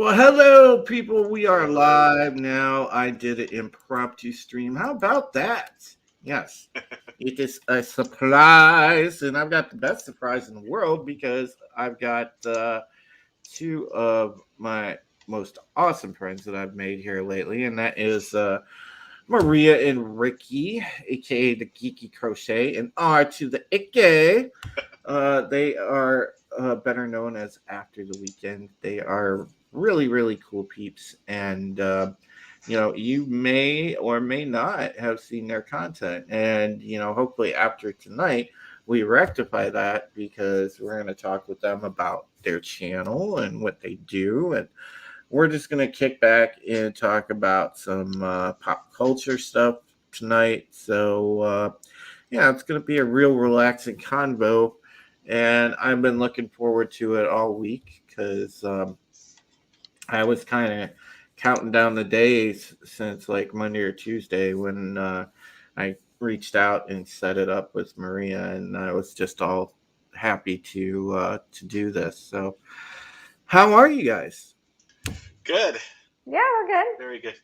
Well, hello, people. We are live now. I did an impromptu stream. How about that? Yes, it is a surprise, and I've got the best surprise in the world because I've got two of my most awesome friends that I've made here lately, and that is Maria and Ricky, aka the Geeky Crochet, and R2TheIcky. They are better known as After the Weekend. They are really, really cool peeps. And, you may or may not have seen their content. And, hopefully after tonight, we rectify that because we're going to talk with them about their channel and what they do. And we're just going to kick back and talk about some pop culture stuff tonight. So, yeah, it's going to be a real relaxing convo, and I've been looking forward to it all week because I was kind of counting down the days since like Monday or Tuesday when I reached out and set it up with Maria, and I was just all happy to do this. So, how are you guys? Good. Yeah, we're good. Very good.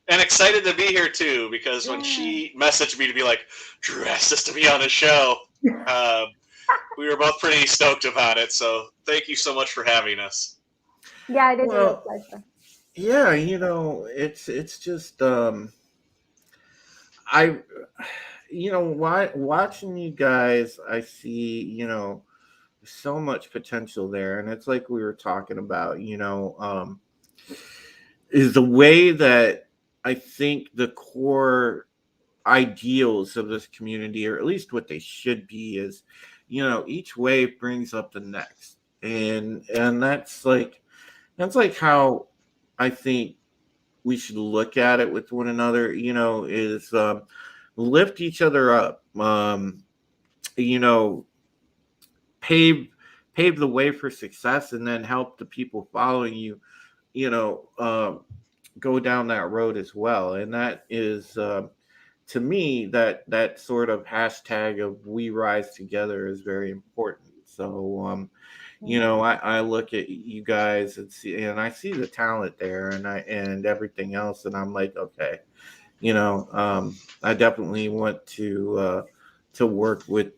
And excited to be here too, because when she messaged me to be like, Drew asked us to be on the show, we were both pretty stoked about it. So thank you so much for having us. Yeah, it is a real Well, pleasure. yeah, it's just I watching you guys, I see, so much potential there, and it's like we were talking about, is the way that I think the core ideals of this community, or at least what they should be, is each wave brings up the next, and that's like how I think we should look at it with one another. Is lift each other up. You know, pave pave the way for success, and then help the people following you. You know, go down that road as well, and that is. To me, that sort of hashtag of we rise together is very important. So I look at you guys and I see the talent there, and everything else, and I'm like, okay, I definitely want to work with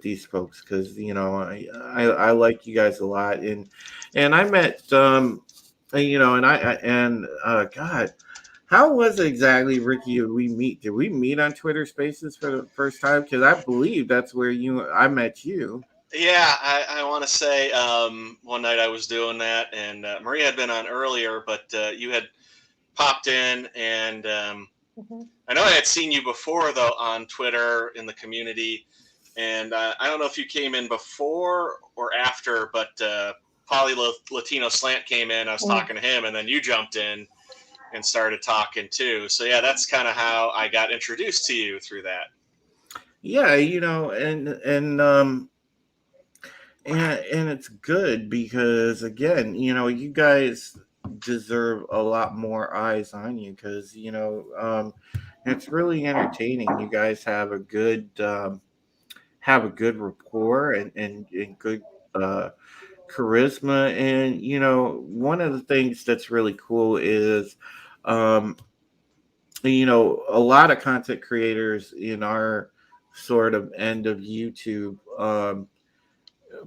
these folks because I like you guys a lot, and I met and God, how was it exactly, Ricky? Did we meet? Did we meet on Twitter Spaces for the first time? Because I believe that's where I met you. Yeah, I want to say one night I was doing that, and Maria had been on earlier, but you had popped in, and I know I had seen you before, though, on Twitter in the community. And I don't know if you came in before or after, but Poly Latino Slant came in. I was talking to him, and then you jumped in and started talking too. So yeah, that's kind of how I got introduced to you through that. Yeah, and it's good because again, you guys deserve a lot more eyes on you because it's really entertaining. You guys have a good rapport and good charisma, and one of the things that's really cool is um a lot of content creators in our sort of end of YouTube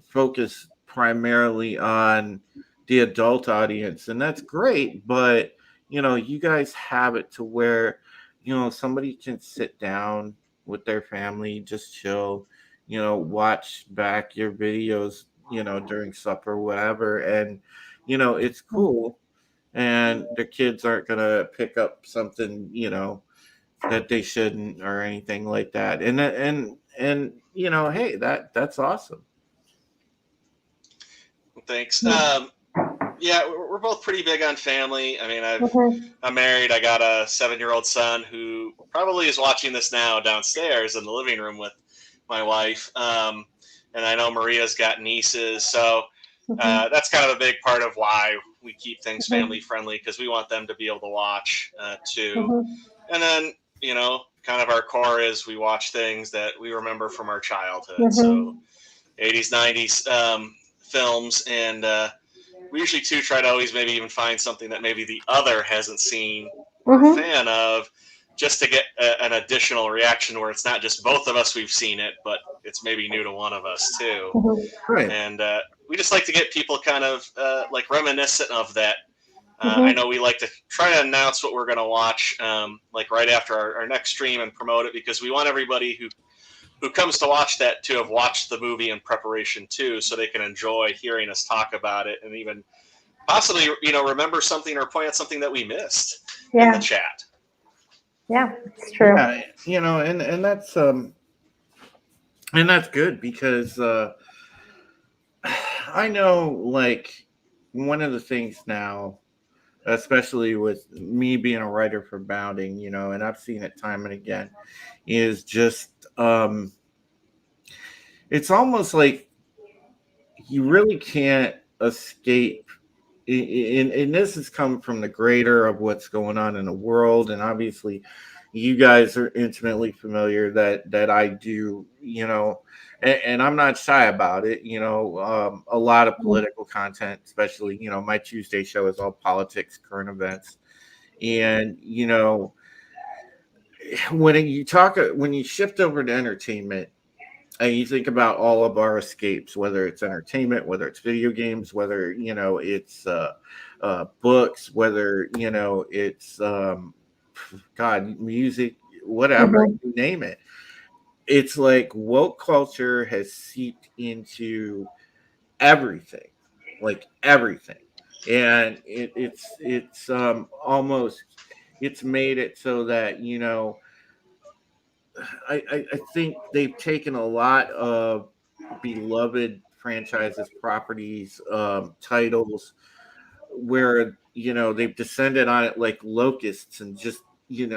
focus primarily on the adult audience, and that's great, but you guys have it to where somebody can sit down with their family, just chill, watch back your videos, during supper or whatever, and it's cool, and the kids aren't gonna pick up something that they shouldn't or anything like that, and hey, that's awesome. Thanks. Yeah, we're both pretty big on family. I mean, Okay. I'm married. I got a 7-year-old son who probably is watching this now downstairs in the living room with my wife. And I know Maria's got nieces, so that's kind of a big part of why we keep things family friendly, because we want them to be able to watch too. And then kind of our core is we watch things that we remember from our childhood. So 80s, 90s films, and we usually too try to always maybe even find something that maybe the other hasn't seen or a fan of, just to get an additional reaction where it's not just both of us we've seen it, but it's maybe new to one of us too. Right. And we just like to get people kind of like reminiscent of that. I know we like to try to announce what we're going to watch like right after our next stream and promote it, because we want everybody who comes to watch that to have watched the movie in preparation too, so they can enjoy hearing us talk about it and even possibly, remember something or point out something that we missed in the chat. Yeah, it's true. Yeah, and that's good, because I know, like, one of the things now, especially with me being a writer for Bounding, and I've seen it time and again, is just it's almost like you really can't escape. And this has come from the greater of what's going on in the world, and obviously you guys are intimately familiar that I do, and I'm not shy about it. A lot of political content, especially, my Tuesday show is all politics, current events, and when you shift over to entertainment, and you think about all of our escapes, whether it's entertainment, whether it's video games, whether it's books, whether it's God, music, whatever, you name it. It's like woke culture has seeped into everything, like everything, and it's almost, it's made it so that I think they've taken a lot of beloved franchises, properties, titles, where they've descended on it like locusts and just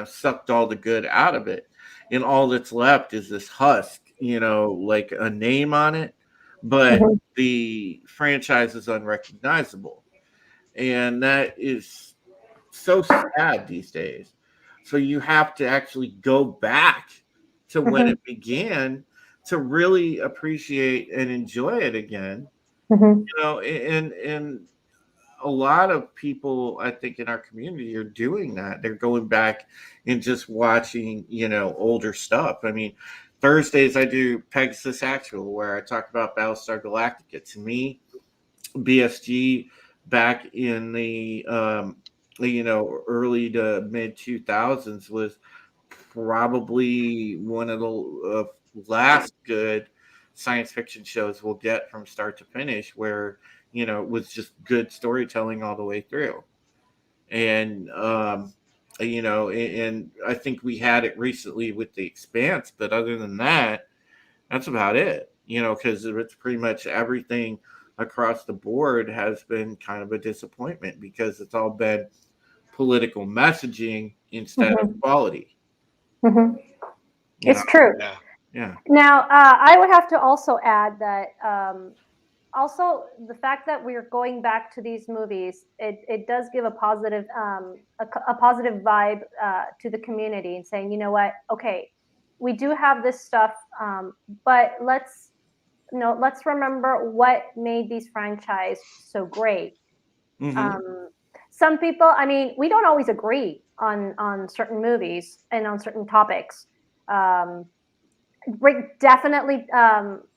sucked all the good out of it, and all that's left is this husk, like a name on it, but the franchise is unrecognizable, and that is so sad these days. So you have to actually go back to when it began to really appreciate and enjoy it again. And a lot of people, I think, in our community are doing that. They're going back and just watching, older stuff. I mean, Thursdays I do Pegasus Actual, where I talk about Battlestar Galactica. To me, BSG back in the early to mid 2000s was probably one of the last good science fiction shows we'll get from start to finish, where it was just good storytelling all the way through. And and I think we had it recently with The Expanse, but other than that, that's about it. Because it's pretty much everything across the board has been kind of a disappointment, because it's all been political messaging instead of quality. It's true. Yeah. Now, I would have to also add that also the fact that we're going back to these movies, it does give a positive a positive vibe to the community, and saying, you know what, okay, we do have this stuff, but let's remember what made these franchise so great. Some people, I mean, we don't always agree on certain movies and on certain topics. Rick definitely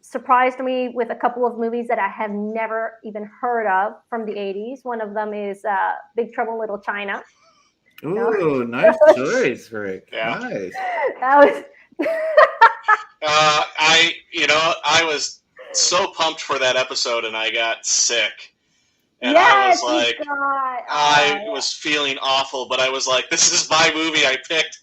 surprised me with a couple of movies that I have never even heard of from the 80s. One of them is Big Trouble in Little China. Ooh, nice choice, Rick. Yeah. Nice. That was I was so pumped for that episode, and I got sick. And yes, I was like, I was feeling awful, but I was like, this is my movie I picked.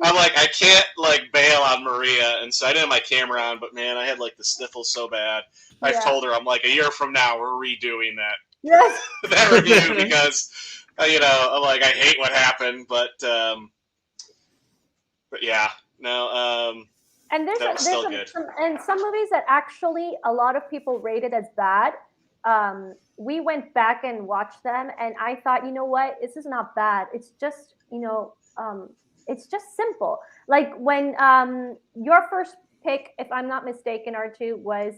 I'm like, I can't like bail on Maria, and so I didn't have my camera on, but man, I had like the sniffles so bad. I've told her, I'm like, a year from now, we're redoing that. Yes. That review, because I'm like, I hate what happened, but yeah, no. And there's some movies that actually a lot of people rated as bad. We went back and watched them, and I thought, you know what, this is not bad. It's just it's just simple. Like when your first pick, if I'm not mistaken, R2, was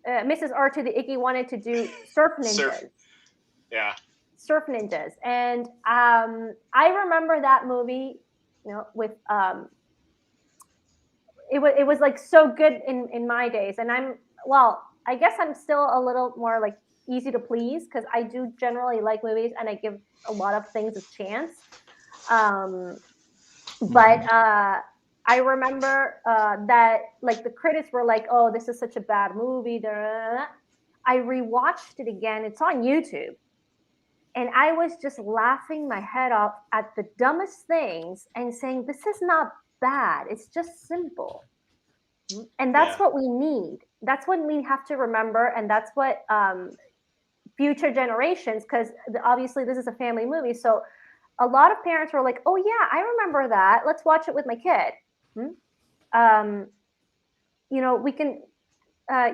Mrs. R2TheIcky wanted to do surf ninjas. Yeah. Surf ninjas, and I remember that movie, with it was like so good in my days, and I guess I'm still a little more like easy to please because I do generally like movies and I give a lot of things a chance. But I remember that like the critics were like, "Oh, this is such a bad movie." Da, da, da. I rewatched it again. It's on YouTube. And I was just laughing my head off at the dumbest things and saying, this is not bad. It's just simple. And that's what we need. That's what we have to remember. And that's what future generations, because obviously this is a family movie. So a lot of parents were like, oh, yeah, I remember that. Let's watch it with my kid. We can.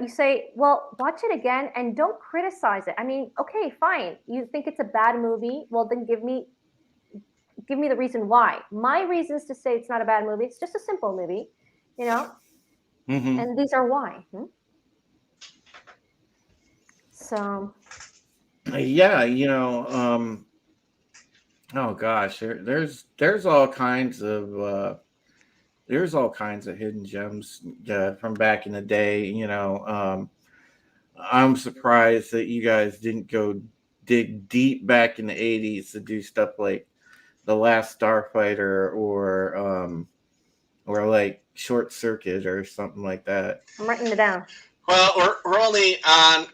You say, well, watch it again and don't criticize it. I mean, okay, fine. You think it's a bad movie? Well, then give me the reason why. My reasons to say it's not a bad movie, it's just a simple movie, and these are why. So. Yeah, oh gosh, there's all kinds of hidden gems from back in the day. I'm surprised that you guys didn't go dig deep back in the 80s to do stuff like The Last Starfighter or like Short Circuit or something like that. I'm writing it down. Well, we're only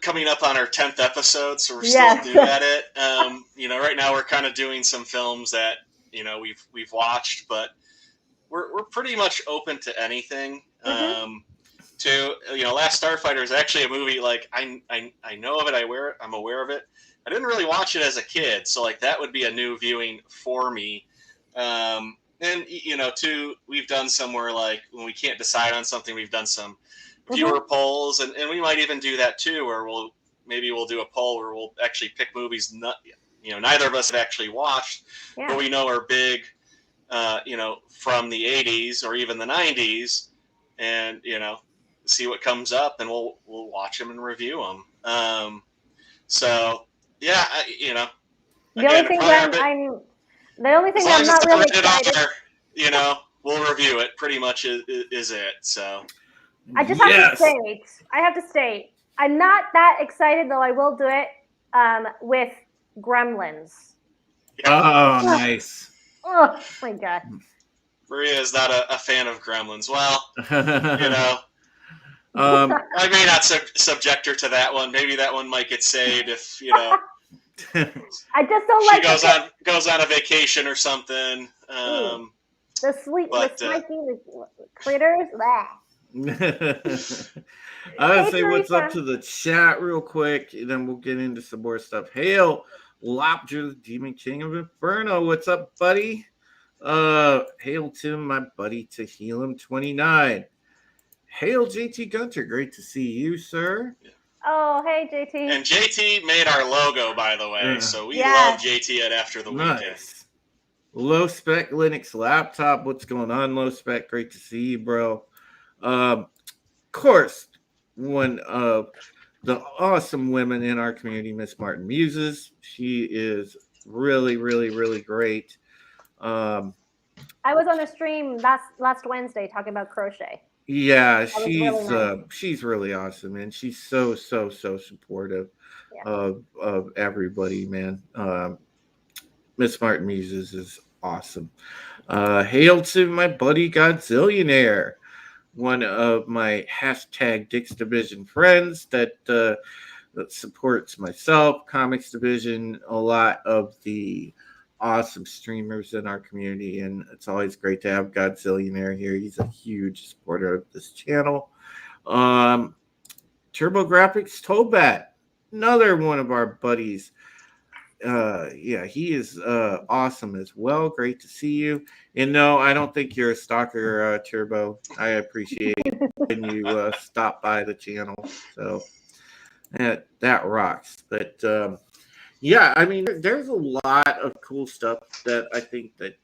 coming up on our 10th episode, so we're still new at it. Right now we're kind of doing some films that we've watched, but we're pretty much open to anything. Last Starfighter is actually a movie like I know of it. I'm aware of it. I didn't really watch it as a kid, so like that would be a new viewing for me. And we've done somewhere like when we can't decide on something, we've done some viewer polls, and we might even do that too, where we'll do a poll where we'll actually pick movies neither of us have actually watched, but we know are big, from the 80s or even the 90s, and see what comes up, and we'll watch them and review them. The only thing I'm not really excited. We'll review it. Pretty much is it. So I just have to state, I'm not that excited, though I will do it with Gremlins. Oh, nice. Oh my god. Maria is not a fan of Gremlins. Well, I may not subject her to that one. Maybe that one might get saved if I just don't she goes on a vacation or something. The spiky critters. I would say what's up to the chat real quick, and then we'll get into some more stuff. Hail, Lopger, the Demon King of Inferno. What's up, buddy? Hail to my buddy Tehillim 29. Hail, JT Gunter. Great to see you, sir. Oh, hey, JT. And JT made our logo, by the way, so we love JT at After the Weekend. Low Spec Linux Laptop. What's going on, Low Spec? Great to see you, bro. Of course, one of the awesome women in our community, Miss Martin Muses. She is really, really, really great. I was on a stream last Wednesday talking about crochet. Yeah, she's really awesome, and she's so supportive of everybody, man. Miss Martin Muses is awesome. Hail to my buddy Godzillionaire, one of my hashtag Dick's Division friends that supports myself, Comics Division, a lot of the awesome streamers in our community, and it's always great to have Godzillionaire here. He's a huge supporter of this channel. TurboGrafx Tobat, another one of our buddies. He is awesome as well. Great to see you. And no, I don't think you're a stalker, Turbo. I appreciate when you stop by the channel. So that rocks. But I mean, there's a lot of cool stuff that I think that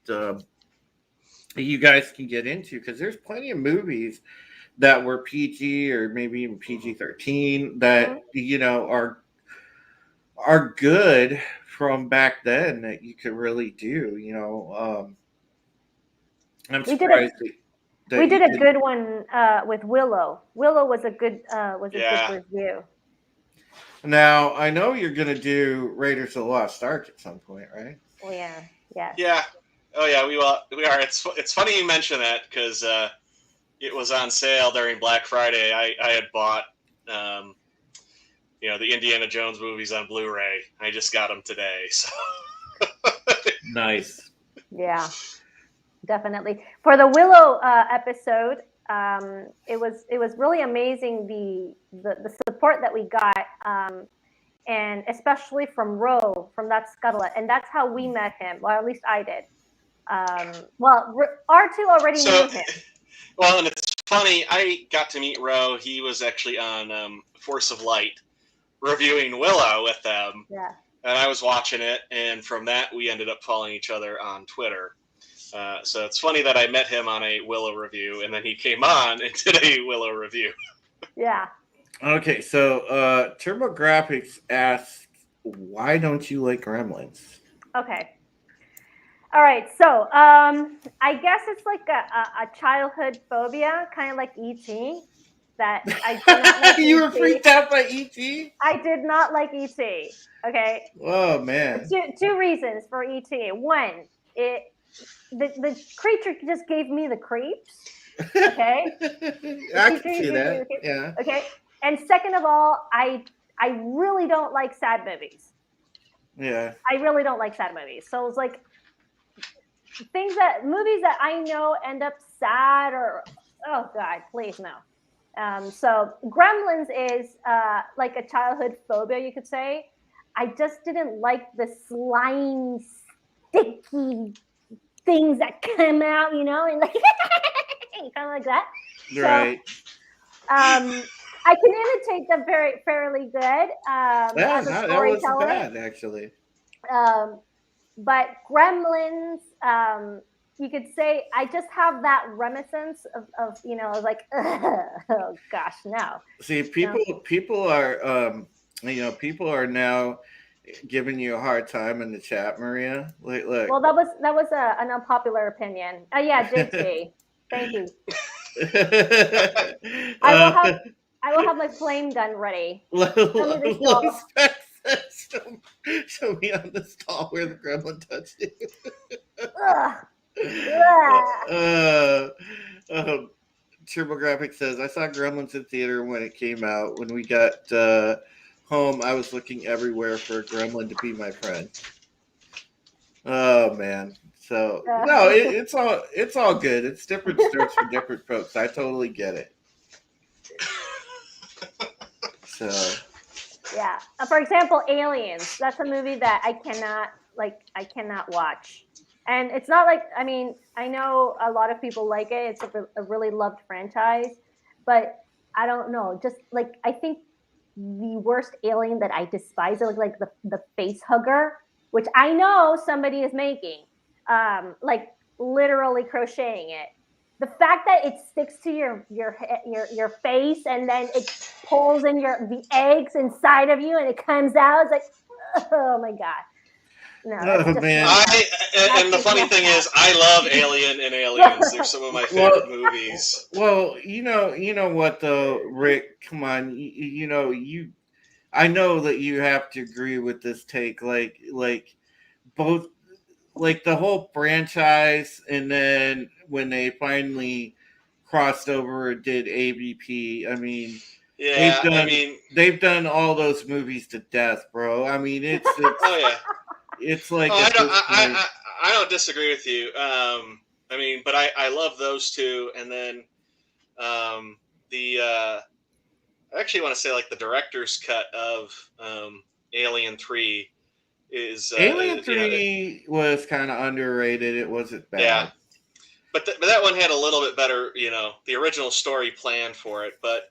you guys can get into, because there's plenty of movies that were PG or maybe even PG-13 that are good from back then that you could really do. I'm We did a surprised that we you did a did. good one with Willow. Willow was a good Yeah. review. Now I know you're gonna do Raiders of the Lost Ark at some point, right? Oh yeah, yes. Yeah. Oh yeah, we are. It's funny you mention that because it was on sale during Black Friday. I had bought the Indiana Jones movies on Blu-ray. I just got them today. So Nice. Yeah, definitely. For the Willow episode, it was really amazing the support that we got, and especially from Ro, from that Scuttlet, and that's how we met him. Well, at least I did. Well, R2 already knew him. Well, and it's funny. I got to meet Ro. He was actually on Force of Light reviewing Willow with them. Yeah. And I was watching it, and from that we ended up following each other on Twitter. So it's funny that I met him on a Willow review, and then he came on and did a Willow review. Yeah. Okay, so TurboGrafx asks, why don't you like Gremlins? Okay. All right. So I guess it's like a childhood phobia, kind of like E.T. That I did not like. You were E.T. freaked out by E.T.? I did not like E.T. Okay. Oh man. Two reasons for E.T. One, the creature just gave me the creeps. Okay. I can see that. Yeah. Okay. And second of all, I really don't like sad movies. Yeah. I really don't like sad movies. So it's like movies that I know end up sad or, oh God, please no. So Gremlins is like a childhood phobia, you could say. I just didn't like the slime, sticky things that come out, and like kind of like that. Right. So, I can imitate them fairly good as a that storyteller. wasn't bad, actually. But Gremlins, you could say I just have that reminiscence of like, oh gosh, no. See, people are people are now giving you a hard time in the chat, Maria. Look. Well, that was an unpopular opinion. Yeah, JT. Thank you. I will have my flame gun ready. Show me on the stall where the gremlin touched you. TurboGrafx says, I saw Gremlins in theater when it came out. When we got home, I was looking everywhere for a gremlin to be my friend. Oh man. So no, it's all good. It's different strokes for different folks. I totally get it. So yeah. For example, Aliens. That's a movie that I cannot watch. And it's not like, I know a lot of people like it. It's a really loved franchise, but I don't know. Just like, I think the worst Alien that I despise is like the face hugger, which I know somebody is making, like literally crocheting it. The fact that it sticks to your face and then it pulls in the eggs inside of you and it comes out, it's like, oh my God. No, man. And the funny thing is, I love Alien and Aliens. They're some of my favorite movies. Well, you know what though, Rick? Come on, I know that you have to agree with this take. Like both, like the whole franchise, and then when they finally crossed over and did ABP. They've done all those movies to death, bro. It's oh yeah. It's like I don't disagree with you. But I love those two, and then I actually want to say like the director's cut of Alien 3 is Alien 3 was kind of underrated. It wasn't bad. Yeah, but that one had a little bit better, the original story planned for it, but.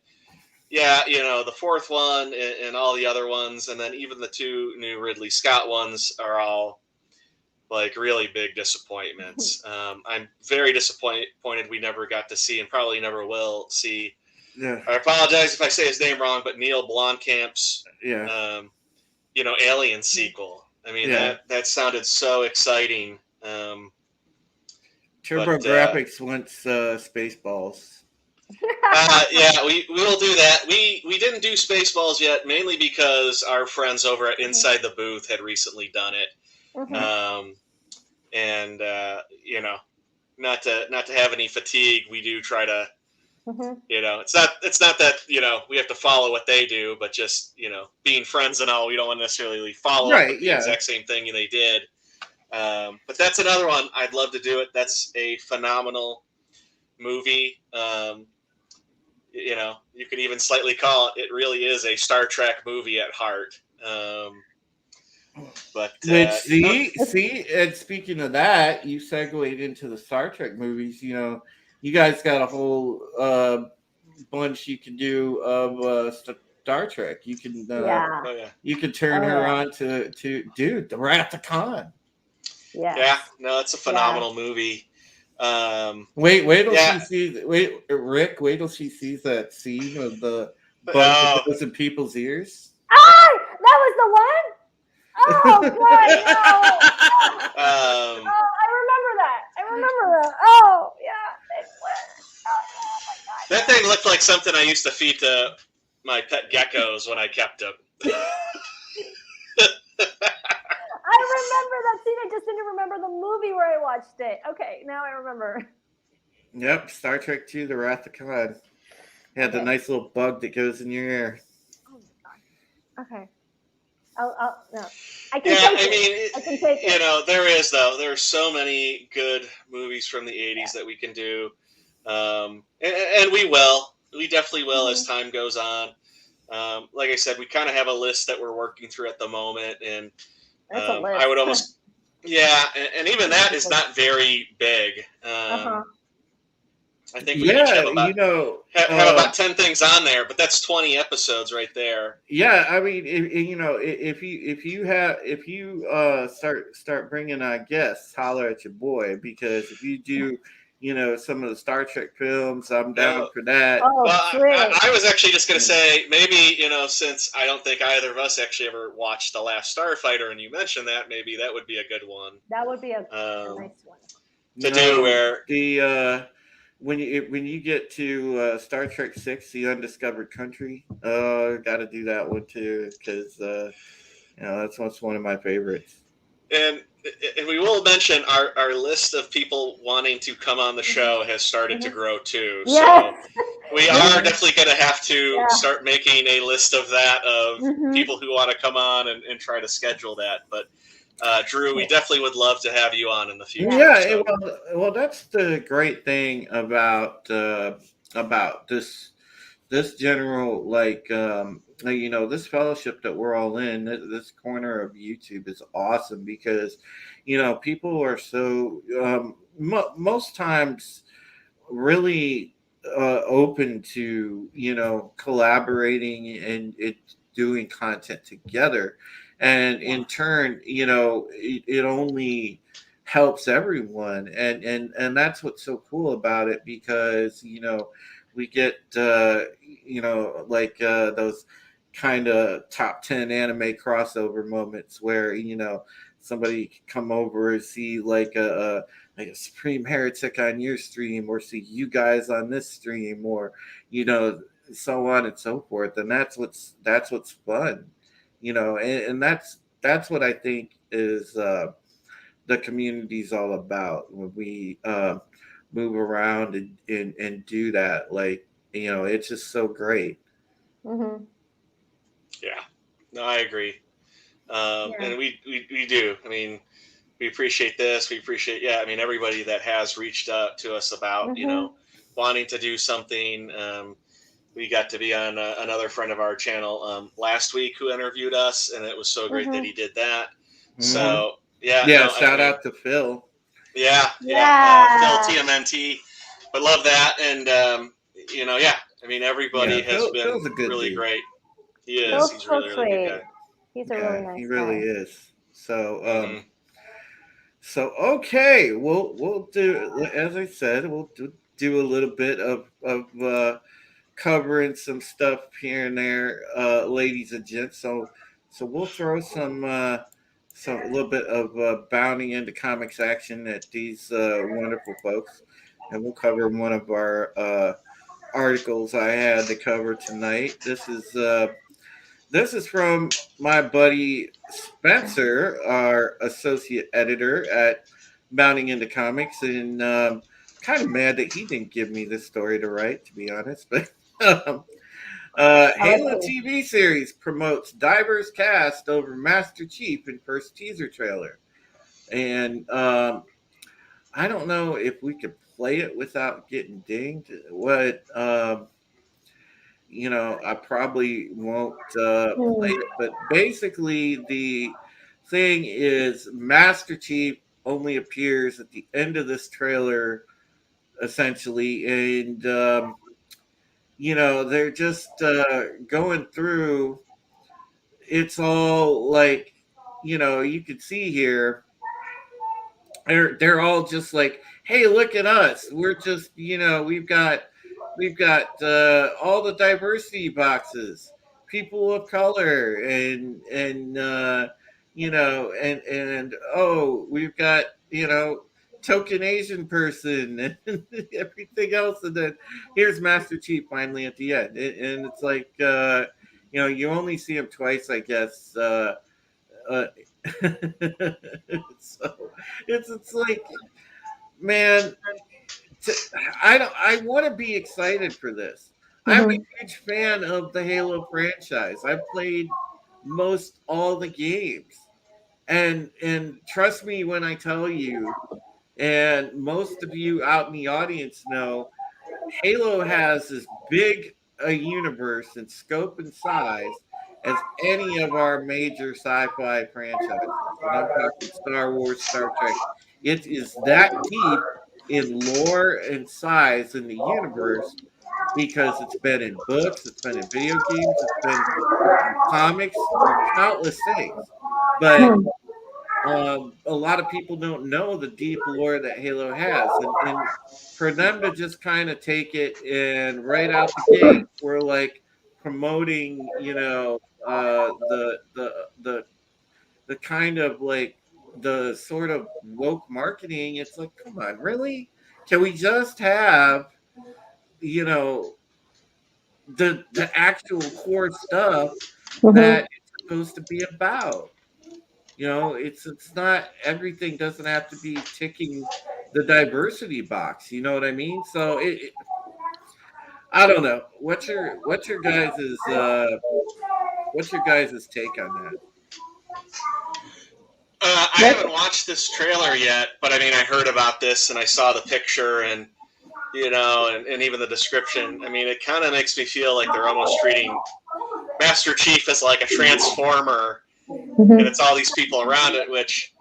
Yeah, the fourth one and all the other ones, and then even the two new Ridley Scott ones are all like really big disappointments. I'm very disappointed we never got to see, and probably never will see. Yeah. I apologize if I say his name wrong, but Neil Blomkamp's, Yeah. Alien sequel. I mean, Yeah. that sounded so exciting. TurboGrafx wants Spaceballs. Yeah, we will do that. We didn't do Spaceballs yet, mainly because our friends over at Inside the Booth had recently done it. And not to have any fatigue, we do try to, it's not that we have to follow what they do, but just being friends and all, we don't want to necessarily follow up with the exact same thing they did. But that's another one I'd love to do it. That's a phenomenal movie. You could even slightly call it really is a Star Trek movie at heart. See, and speaking of that, you segued into the Star Trek movies. You guys got a whole bunch you can do of Star Trek. You can you can turn her on to dude, the Wrath of Khan. Yeah, no, it's a phenomenal movie. Wait till she sees. Rick, wait till she sees that scene of the bug that goes in people's ears. Ah, that was the one. Oh God, no! I remember that. Oh yeah, oh my God. That thing looked like something I used to feed to my pet geckos when I kept them. I remember that scene. I just didn't remember the movie where I watched it. Okay, now I remember. Yep, Star Trek 2, The Wrath of Khan. Had the nice little bug that goes in your ear. Oh my God. Okay. No. I can take it. There is, though. There are so many good movies from the 80s that we can do. And we will. We definitely will as time goes on. Like I said, we kind of have a list that we're working through at the moment. And I would almost... Yeah, and even that is not very big. I think we each have about 10 things on there, but that's 20 episodes right there. Yeah, I mean, if you start bringing on guests, holler at your boy, because if you do, some of the Star Trek films, I'm down for that. Oh, I was actually just going to say, maybe, since I don't think either of us actually ever watched The Last Starfighter, and you mentioned that, maybe that would be a good one. That would be a nice one. To do where when you get to Star Trek 6, The Undiscovered Country, got to do that one too, because that's one of my favorites. And we will mention our list of people wanting to come on the show has started to grow too. Yes. So we are definitely going to have to start making a list of that, of people who want to come on and try to schedule that. But Drew, we definitely would love to have you on in the future. Yeah, so. Well, that's the great thing about this general, this fellowship that we're all in. This corner of YouTube is awesome because, people are so most times really open to collaborating and doing content together. And in turn, it only helps everyone. And that's what's so cool about it, because, we get, those kind of top 10 anime crossover moments where, somebody can come over and see like a Supreme Heretic on your stream, or see you guys on this stream, or, so on and so forth. And that's what's fun. And that's what I think is the community's all about. When we move around and do that, it's just so great. Mm-hmm. Yeah, no, I agree. And we do. I mean, we appreciate this. We appreciate, everybody that has reached out to us about, wanting to do something. We got to be on another friend of our channel last week who interviewed us, and it was so great that he did that. So shout out to Phil. Phil TMNT, but love that. And everybody has been really great. He is. He's really good guy. He's a really nice guy. He really is. So So okay, we'll do, as I said, we'll do a little bit of covering some stuff here and there, ladies and gents. So we'll throw some a little bit of bounding into comics action at these wonderful folks, and we'll cover one of our articles I had to cover tonight. This is from my buddy Spencer, our associate editor at Bounding into Comics, and kind of mad that he didn't give me this story to write, to be honest. But Halo TV series promotes diverse cast over Master Chief in first teaser trailer, and I don't know if we could play it without getting dinged. I probably won't play it, but basically the thing is Master Chief only appears at the end of this trailer, essentially, and they're just going through. It's all like, you can see here. They're all just like, hey, look at us. We're just, we've got all the diversity boxes, people of color, and oh, we've got, token Asian person and everything else, and then here's Master Chief finally at the end, and it's like, you only see him twice, I guess. Uh, so it's like, man, to, I want to be excited for this. I'm a huge fan of the Halo franchise. I've played most all the games, and trust me when I tell you, and most of you out in the audience know, Halo has as big a universe in scope and size as any of our major sci-fi franchises. And I'm talking Star Wars, Star Trek. It is that deep in lore and size in the universe because it's been in books, it's been in video games, it's been in comics, and countless things. But a lot of people don't know the deep lore that Halo has, and for them to just kind of take it and right out the gate, we're like promoting, the kind of like the sort of woke marketing. It's like, come on, really? Can we just have, you know, the actual core stuff that it's supposed to be about? It's not, everything doesn't have to be ticking the diversity box. You know what I mean? So I don't know. What's your guys' take on that? I haven't watched this trailer yet, but I mean, I heard about this and I saw the picture and and even the description. I mean, it kind of makes me feel like they're almost treating Master Chief as like a transformer, and it's all these people around it, which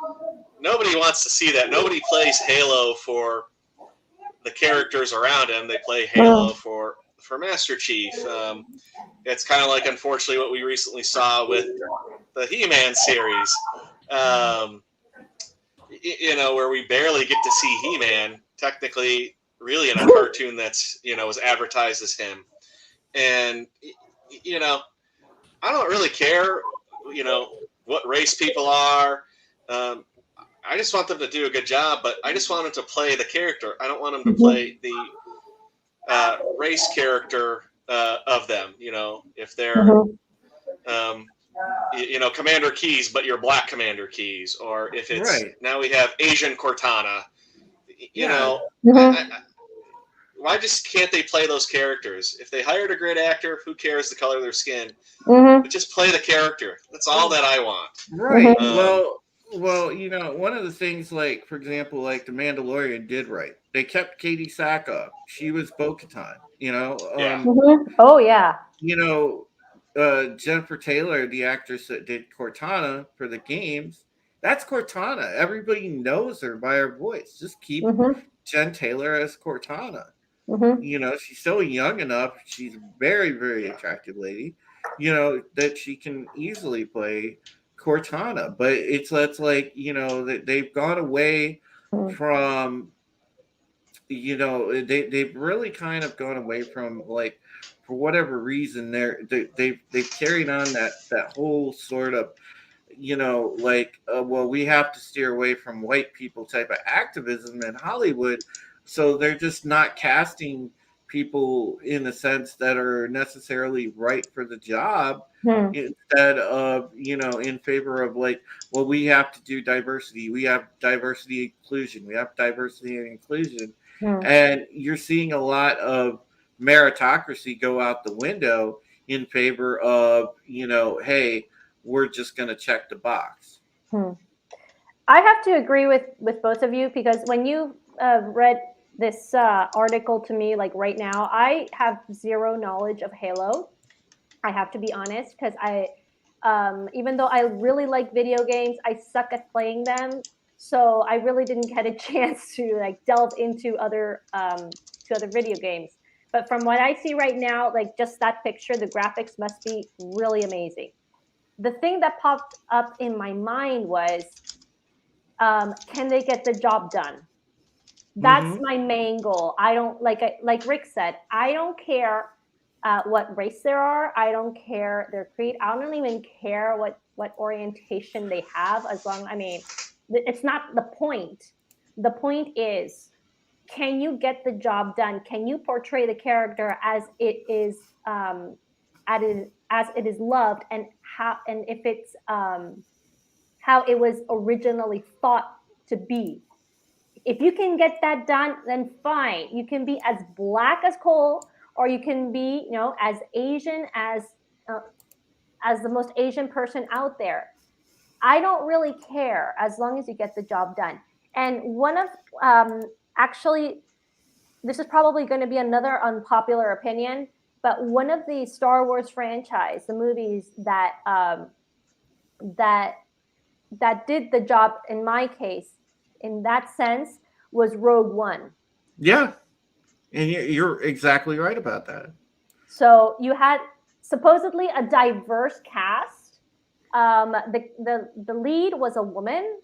nobody wants to see that. Nobody plays Halo for the characters around him. They play Halo for Master Chief. It's kind of like, unfortunately, what we recently saw with the He-Man series, where we barely get to see He-Man, technically, really in a cartoon that's, was advertised as him. And, I don't really care, what race people are. I just want them to do a good job, but I just want them to play the character. I don't want them to play the race character of them. If they're, Commander Keys, but you're Black Commander Keys, or if it's right. Now we have Asian Cortana. Why just can't they play those characters? If they hired a great actor, who cares the color of their skin? But just play the character. That's all that I want. Right. Well, one of the things, like, for example, like The Mandalorian did right. They kept Katie Sackhoff. She was Bo-Katan. Oh yeah. Jennifer Taylor, the actress that did Cortana for the games, that's Cortana. Everybody knows her by her voice. Just keep Jen Taylor as Cortana. She's still young enough. She's a very, very attractive lady, that she can easily play Cortana, but it's like, you know, they've gone away from, you know, they've really kind of gone away from, like, for whatever reason they've carried on that whole sort of, you know, like, well, we have to steer away from white people type of activism in Hollywood, so they're just not casting people in a sense that are necessarily right for the job, Hmm. instead of, you know, in favor of, like, well, we have to do diversity, we have diversity inclusion, we have diversity and inclusion, Hmm. and you're seeing a lot of meritocracy go out the window in favor of, you know, hey, we're just going to check the box. Hmm. I have to agree with both of you, because when you read this article to me, like right now, I have zero knowledge of Halo. I have to be honest, because even though I really like video games, I suck at playing them. So I really didn't get a chance to like delve into other video games. But from what I see right now, like just that picture, the graphics must be really amazing. The thing that popped up in my mind was, can they get the job done? That's Mm-hmm. my main goal. I don't like Rick said, I don't care what race there are. I don't care their creed. I don't even care what orientation they have. As long, I mean, it's not the point. The point is, can you get the job done? Can you portray the character as it is, as it is loved, and how, and if it's how it was originally thought to be? If you can get that done, then fine. You can be as black as coal, or you can be, you know, as Asian uh, as the most Asian person out there. I don't really care, as long as you get the job done. And one of, actually, this is probably going to be another unpopular opinion, but one of the Star Wars franchise, the movies that that did the job in my case, in that sense, was Rogue One. Yeah, and you're exactly right about that. So you had supposedly a diverse cast. The lead was a woman.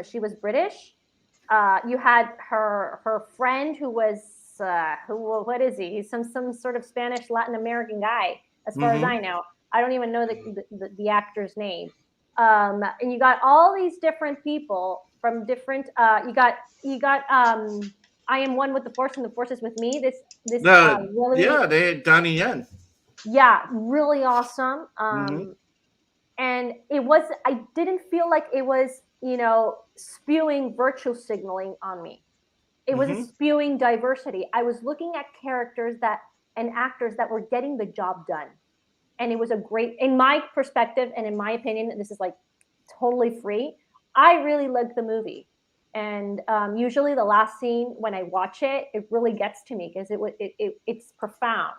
She was British. You had her friend who was, what is he? He's some sort of Spanish Latin American guy, as far as I Mm-hmm. know. I don't even know the actor's name. And you got all these different people from different. You got I am one with the force, and the force is with me. This Yeah, really, they had Donnie Yen. yeah, really awesome. Mm-hmm. And it was, I didn't feel like it was, spewing virtue signaling on me. It was Mm-hmm. spewing diversity. I was looking at characters that and actors that were getting the job done. And it was a great, in my perspective and in my opinion, and this is like totally free, I really liked the movie. And usually the last scene when I watch it, it really gets to me, because it's profound.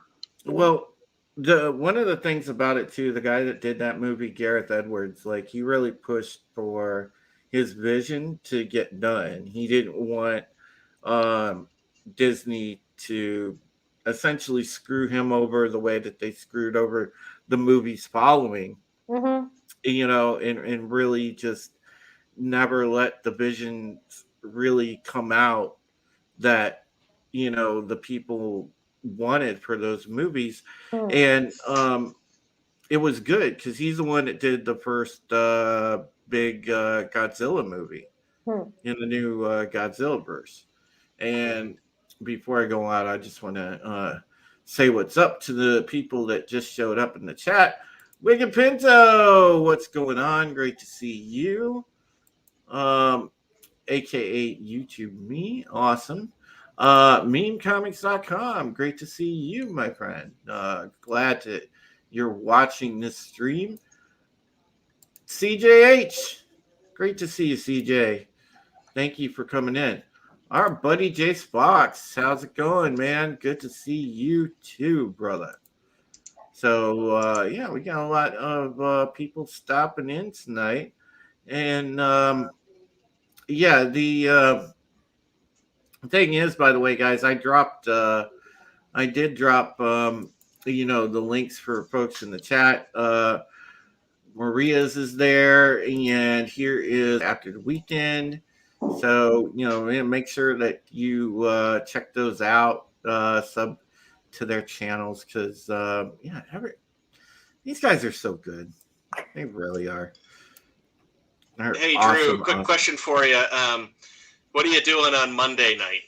Well, the one of the things about it too, the guy that did that movie, Gareth Edwards, like, he really pushed for his vision to get done. He didn't want um, Disney to essentially screw him over the way that they screwed over the movies following, Mm-hmm. you know, and really just never let the vision really come out that, you know, the people wanted for those movies. Mm. And it was good because he's the one that did the first big Godzilla movie Mm. in the new Godzilla verse. And before I go out, I just want to say what's up to the people that just showed up in the chat. Wicked Pinto, what's going on? Great to see you. AKA YouTube me. Awesome. Memecomics.com. Great to see you, my friend. Glad that you're watching this stream. CJH. Great to see you, CJ. Thank you for coming in. Our buddy Jace Fox. How's it going, man? Good to see you too, brother. So, yeah, we got a lot of people stopping in tonight. And, yeah, the thing is, by the way, guys, I did drop, you know, the links for folks in the chat. Maria's is there, and here is After the Weekend. So, make sure that you check those out, sub to their channels, because, these guys are so good. They really are. They're Hey, Drew, awesome. quick question for you. What are you doing on Monday night?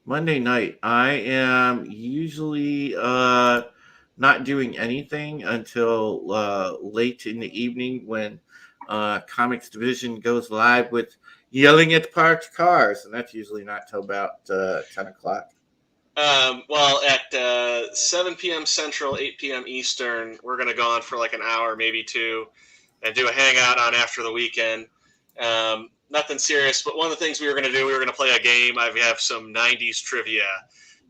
Monday night, I am usually not doing anything until late in the evening when Comics Division goes live with Yelling at Parked Cars, and that's usually not till about 10 o'clock. Well, at 7 p.m. Central, 8 p.m. Eastern, we're going to go on for like an hour, maybe two, and do a hangout on After the Weekend. Nothing serious, but one of the things we were going to do, we were going to play a game. I have some 90s trivia,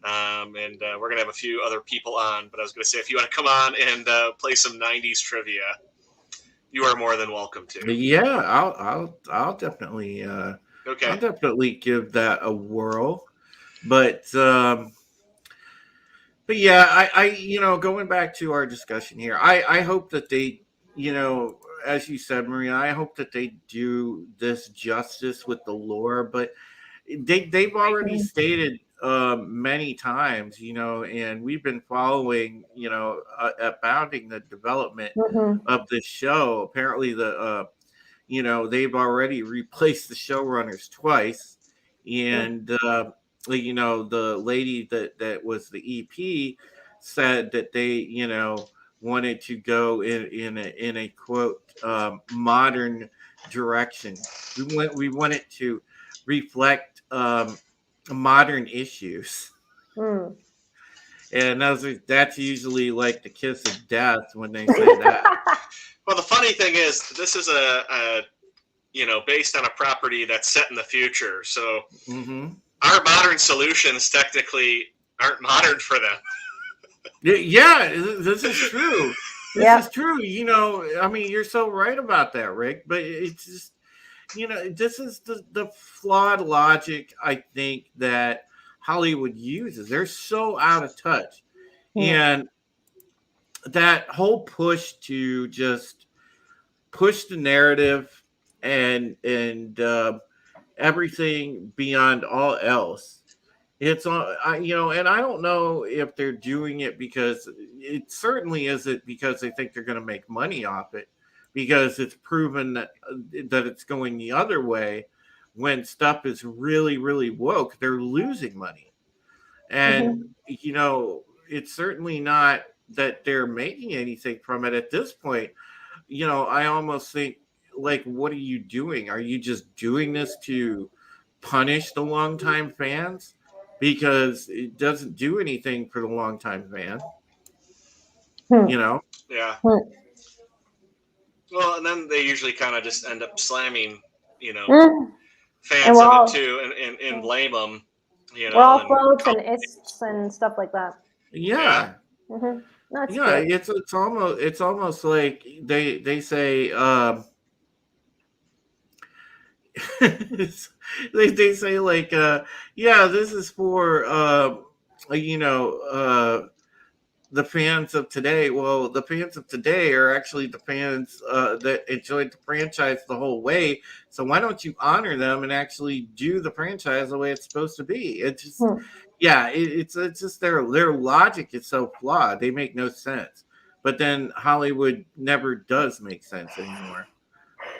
and we're going to have a few other people on. But I was going to say, if you want to come on and play some 90s trivia, you are more than welcome to. Yeah, I'll definitely Okay. I'll definitely give that a whirl. But yeah, going back to our discussion here, I hope that they, as you said, Maria, I hope that they do this justice with the lore. But they've already stated many times, and we've been following, abounding the development of the show. Apparently, they've already replaced the showrunners twice, and the lady that was the EP said that they, wanted to go in a quote modern direction. We want it to reflect modern issues. Mm. And that's usually like the kiss of death when they say that. Well, the funny thing is, this is a based on a property that's set in the future. So our modern solutions technically aren't modern for them. Yeah, this is true. This is true. I mean, you're so right about that, Rick. But it's just, this is the flawed logic, I think, that Hollywood uses. They're so out of touch. And that whole push to just push the narrative and everything beyond all else. It's on, and I don't know if they're doing it because it certainly isn't because they think they're going to make money off it, because it's proven that it's going the other way. When stuff is really, really woke, they're losing money, and it's certainly not that they're making anything from it at this point. I almost think, like, what are you doing? Are you just doing this to punish the longtime fans? Because it doesn't do anything for the longtime fan. Yeah. Well, and then they usually kind of just end up slamming, fans of it too, and blame them. We're all quotes and ists and stuff like that. Yeah. Mm-hmm. That's good. It's almost like they say they say, like, this is for the fans of today. Well, the fans of today are actually the fans that enjoyed the franchise the whole way. So why don't you honor them and actually do the franchise the way it's supposed to be? It's just, it's just their logic is so flawed. They make no sense. But then Hollywood never does make sense anymore.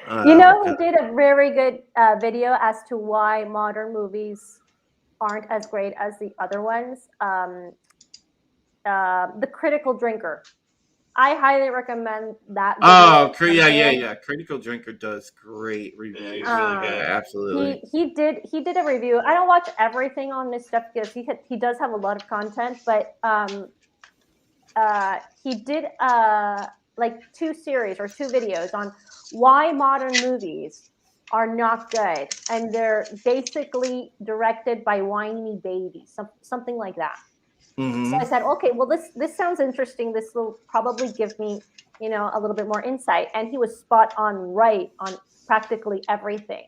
Who did a very good video as to why modern movies aren't as great as the other ones? The Critical Drinker. I highly recommend that video. Yeah. Critical Drinker does great reviews. Absolutely. He did a review. I don't watch everything on this stuff because he does have a lot of content, but he did like two videos on why modern movies are not good, and they're basically directed by whiny babies, something like that. So I said, okay, well, this sounds interesting. This will probably give me, a little bit more insight. And he was spot on right on practically everything.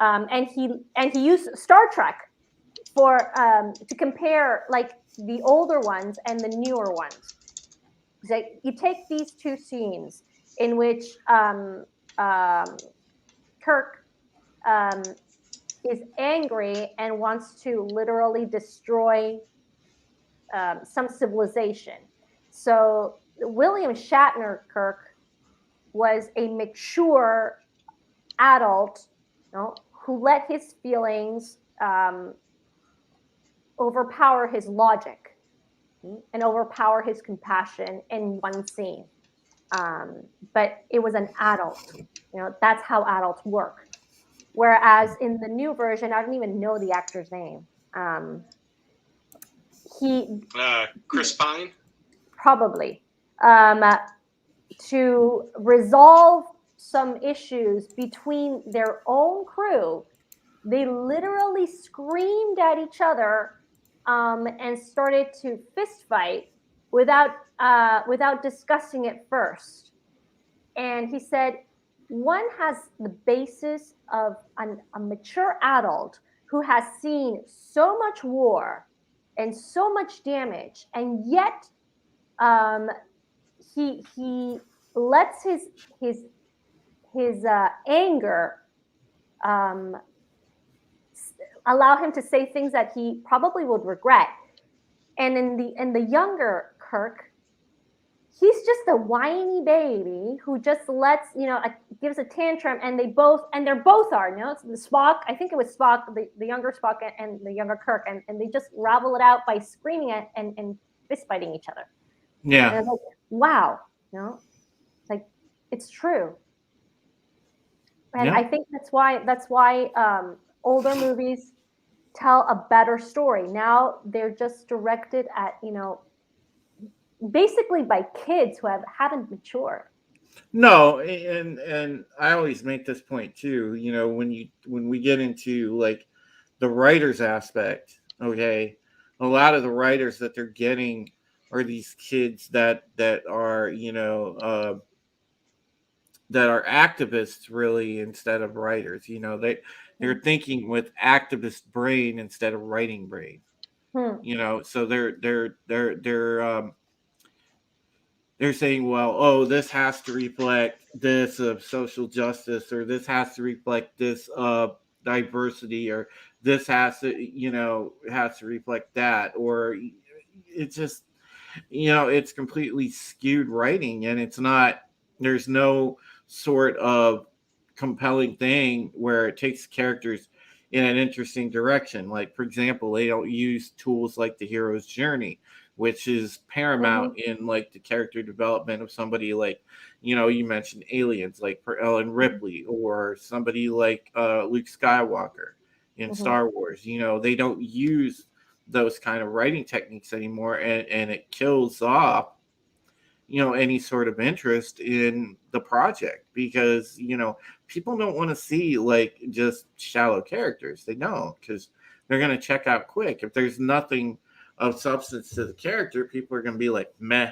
And he used Star Trek for to compare, like, the older ones and the newer ones. you take these two scenes in which Kirk is angry and wants to literally destroy some civilization. So William Shatner Kirk was a mature adult, who let his feelings overpower his logic and overpower his compassion in one scene. But it was an adult. That's how adults work. Whereas in the new version, I don't even know the actor's name. Chris Pine? Probably. To resolve some issues between their own crew, they literally screamed at each other and started to fist fight without discussing it first. And he said, one has the basis of a mature adult who has seen so much war and so much damage, and yet he lets his anger allow him to say things that he probably would regret. And in the younger Kirk, he's just a whiny baby who just gives a tantrum, and they're both are, the Spock, I think it was Spock, the younger Spock and the younger Kirk, and they just ravel it out by screaming at and fist fighting each other. Yeah. And I was like, wow, like, it's true. And yeah. I think that's why older movies tell a better story. Now they're just directed at, basically by kids who haven't matured. No, and I always make this point too. When we get into like the writers aspect, okay, a lot of the writers that they're getting are these kids that are that are activists really instead of writers. They're thinking with activist brain instead of writing brain. So they're saying, well, oh, this has to reflect this of social justice, or this has to reflect this diversity, or this has to reflect that, or it's just, it's completely skewed writing, and it's not. There's no sort of compelling thing where it takes characters in an interesting direction. Like, for example, they don't use tools like the hero's journey, which is paramount in like the character development of somebody like, you mentioned aliens, like for Ellen Ripley, or somebody like Luke Skywalker in Star Wars. They don't use those kind of writing techniques anymore, and it kills off any sort of interest in the project, because people don't want to see like just shallow characters. They don't, because they're going to check out quick. If there's nothing of substance to the character, people are going to be like, meh.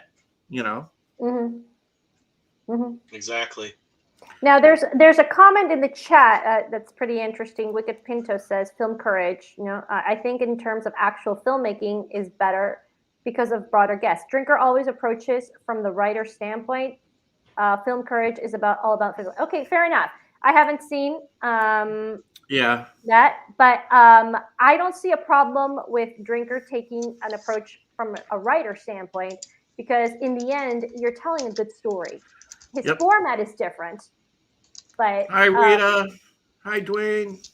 Exactly. Now there's a comment in the chat that's pretty interesting. Wicked Pinto says, film courage. I think in terms of actual filmmaking is better because of broader guests. Drinker always approaches from the writer standpoint. Film courage is all about physical. Okay, fair enough. I haven't seen that, but I don't see a problem with Drinker taking an approach from a writer standpoint, because in the end, you're telling a good story. His format is different. But hi, Rita. Hi, Dwayne.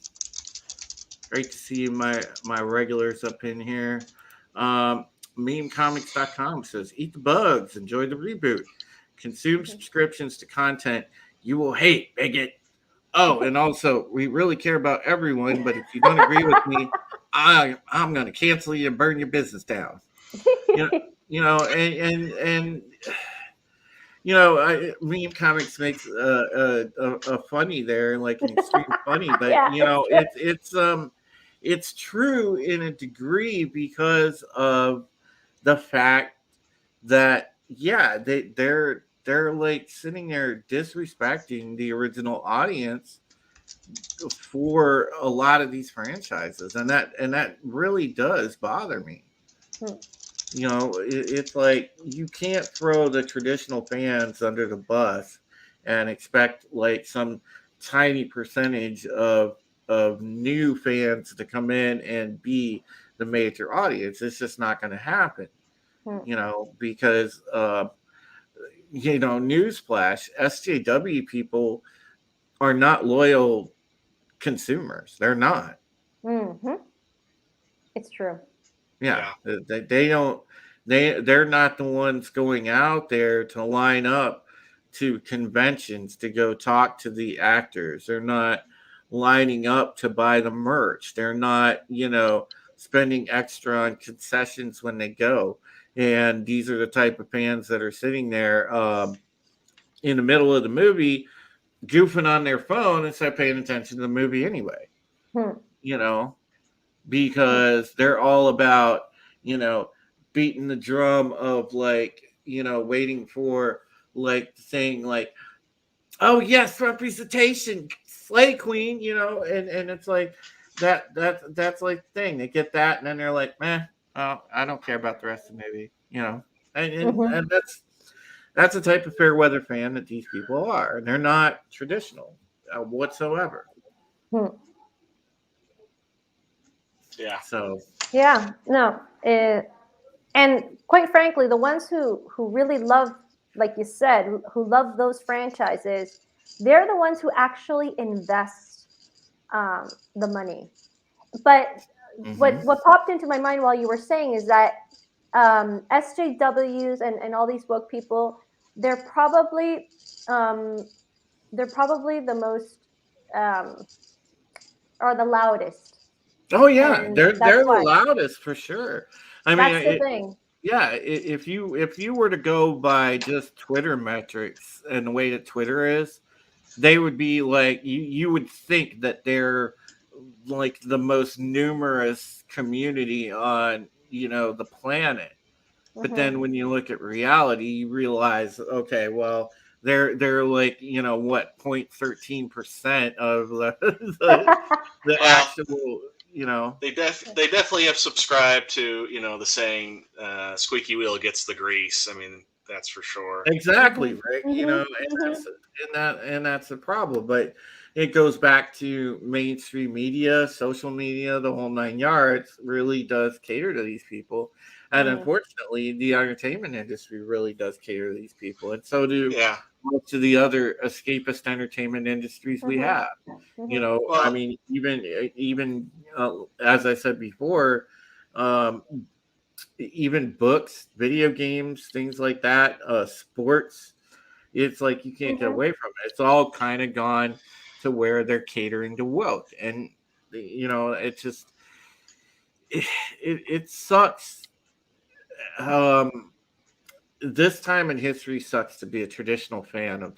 Great to see you, my regulars up in here. Memecomics.com says, eat the bugs, enjoy the reboot, consume subscriptions to content you will hate, bigot. Oh, and also, we really care about everyone, but if you don't agree with me, I'm going to cancel you and burn your business down. Meme Comics makes a funny there, like an extreme funny, but it's true in a degree, because of the fact that they're like sitting there disrespecting the original audience for a lot of these franchises, and that really does bother me. It's like you can't throw the traditional fans under the bus and expect like some tiny percentage of new fans to come in and be the major audience. It's just not going to happen, Hmm. because newsflash, SJW people are not loyal consumers. They're not. Mm-hmm. It's true. Yeah, Yeah. they don't. They're not the ones going out there to line up to conventions to go talk to the actors. They're not lining up to buy the merch. They're not, spending extra on concessions when they go. And these are the type of fans that are sitting there in the middle of the movie, goofing on their phone instead of paying attention to the movie anyway. Hmm. You know, Hmm. because they're all about, you know, beating the drum of like, waiting for like saying like, oh yes, representation, slay queen, and it's like that's like the thing. They get that and then they're like, meh, oh, I don't care about the rest of the movie, Mm-hmm. and that's the type of fair weather fan that these people are, and they're not traditional whatsoever. Hmm. Yeah. So Yeah. No. And quite frankly, the ones who really love, like you said, who love those franchises, they're the ones who actually invest the money. But what mhm. what popped into my mind while you were saying is that SJWs and all these woke people, they're probably um, they're probably the most um, or the loudest, Oh yeah, and they're that's the why. loudest for sure. I mean, That's the thing. yeah, if you were to go by just Twitter metrics and the way that Twitter is, they would be like you would think that they're like the most numerous community on the planet. But Hmm. then when you look at reality, you realize, okay, well, they're like what 0.13% of the Well, actual you know they definitely have subscribed to the saying, "Squeaky wheel gets the grease." I mean, that's for sure. Exactly, Hmm. right. Hmm. And Hmm. that's the problem. But it goes back to mainstream media, social media, the whole nine yards really does cater to these people. And Hmm. unfortunately, the entertainment industry really does cater to these people. And so do Yeah. most of the other escapist entertainment industries we Hmm. have. Hmm. I Well, mean, even as I said before, um, even books, video games, things like that, sports. It's like you can't get Hmm. away from it. It's all kind of gone to where they're catering to woke, and it just it sucks. Um, this time in history sucks to be a traditional fan of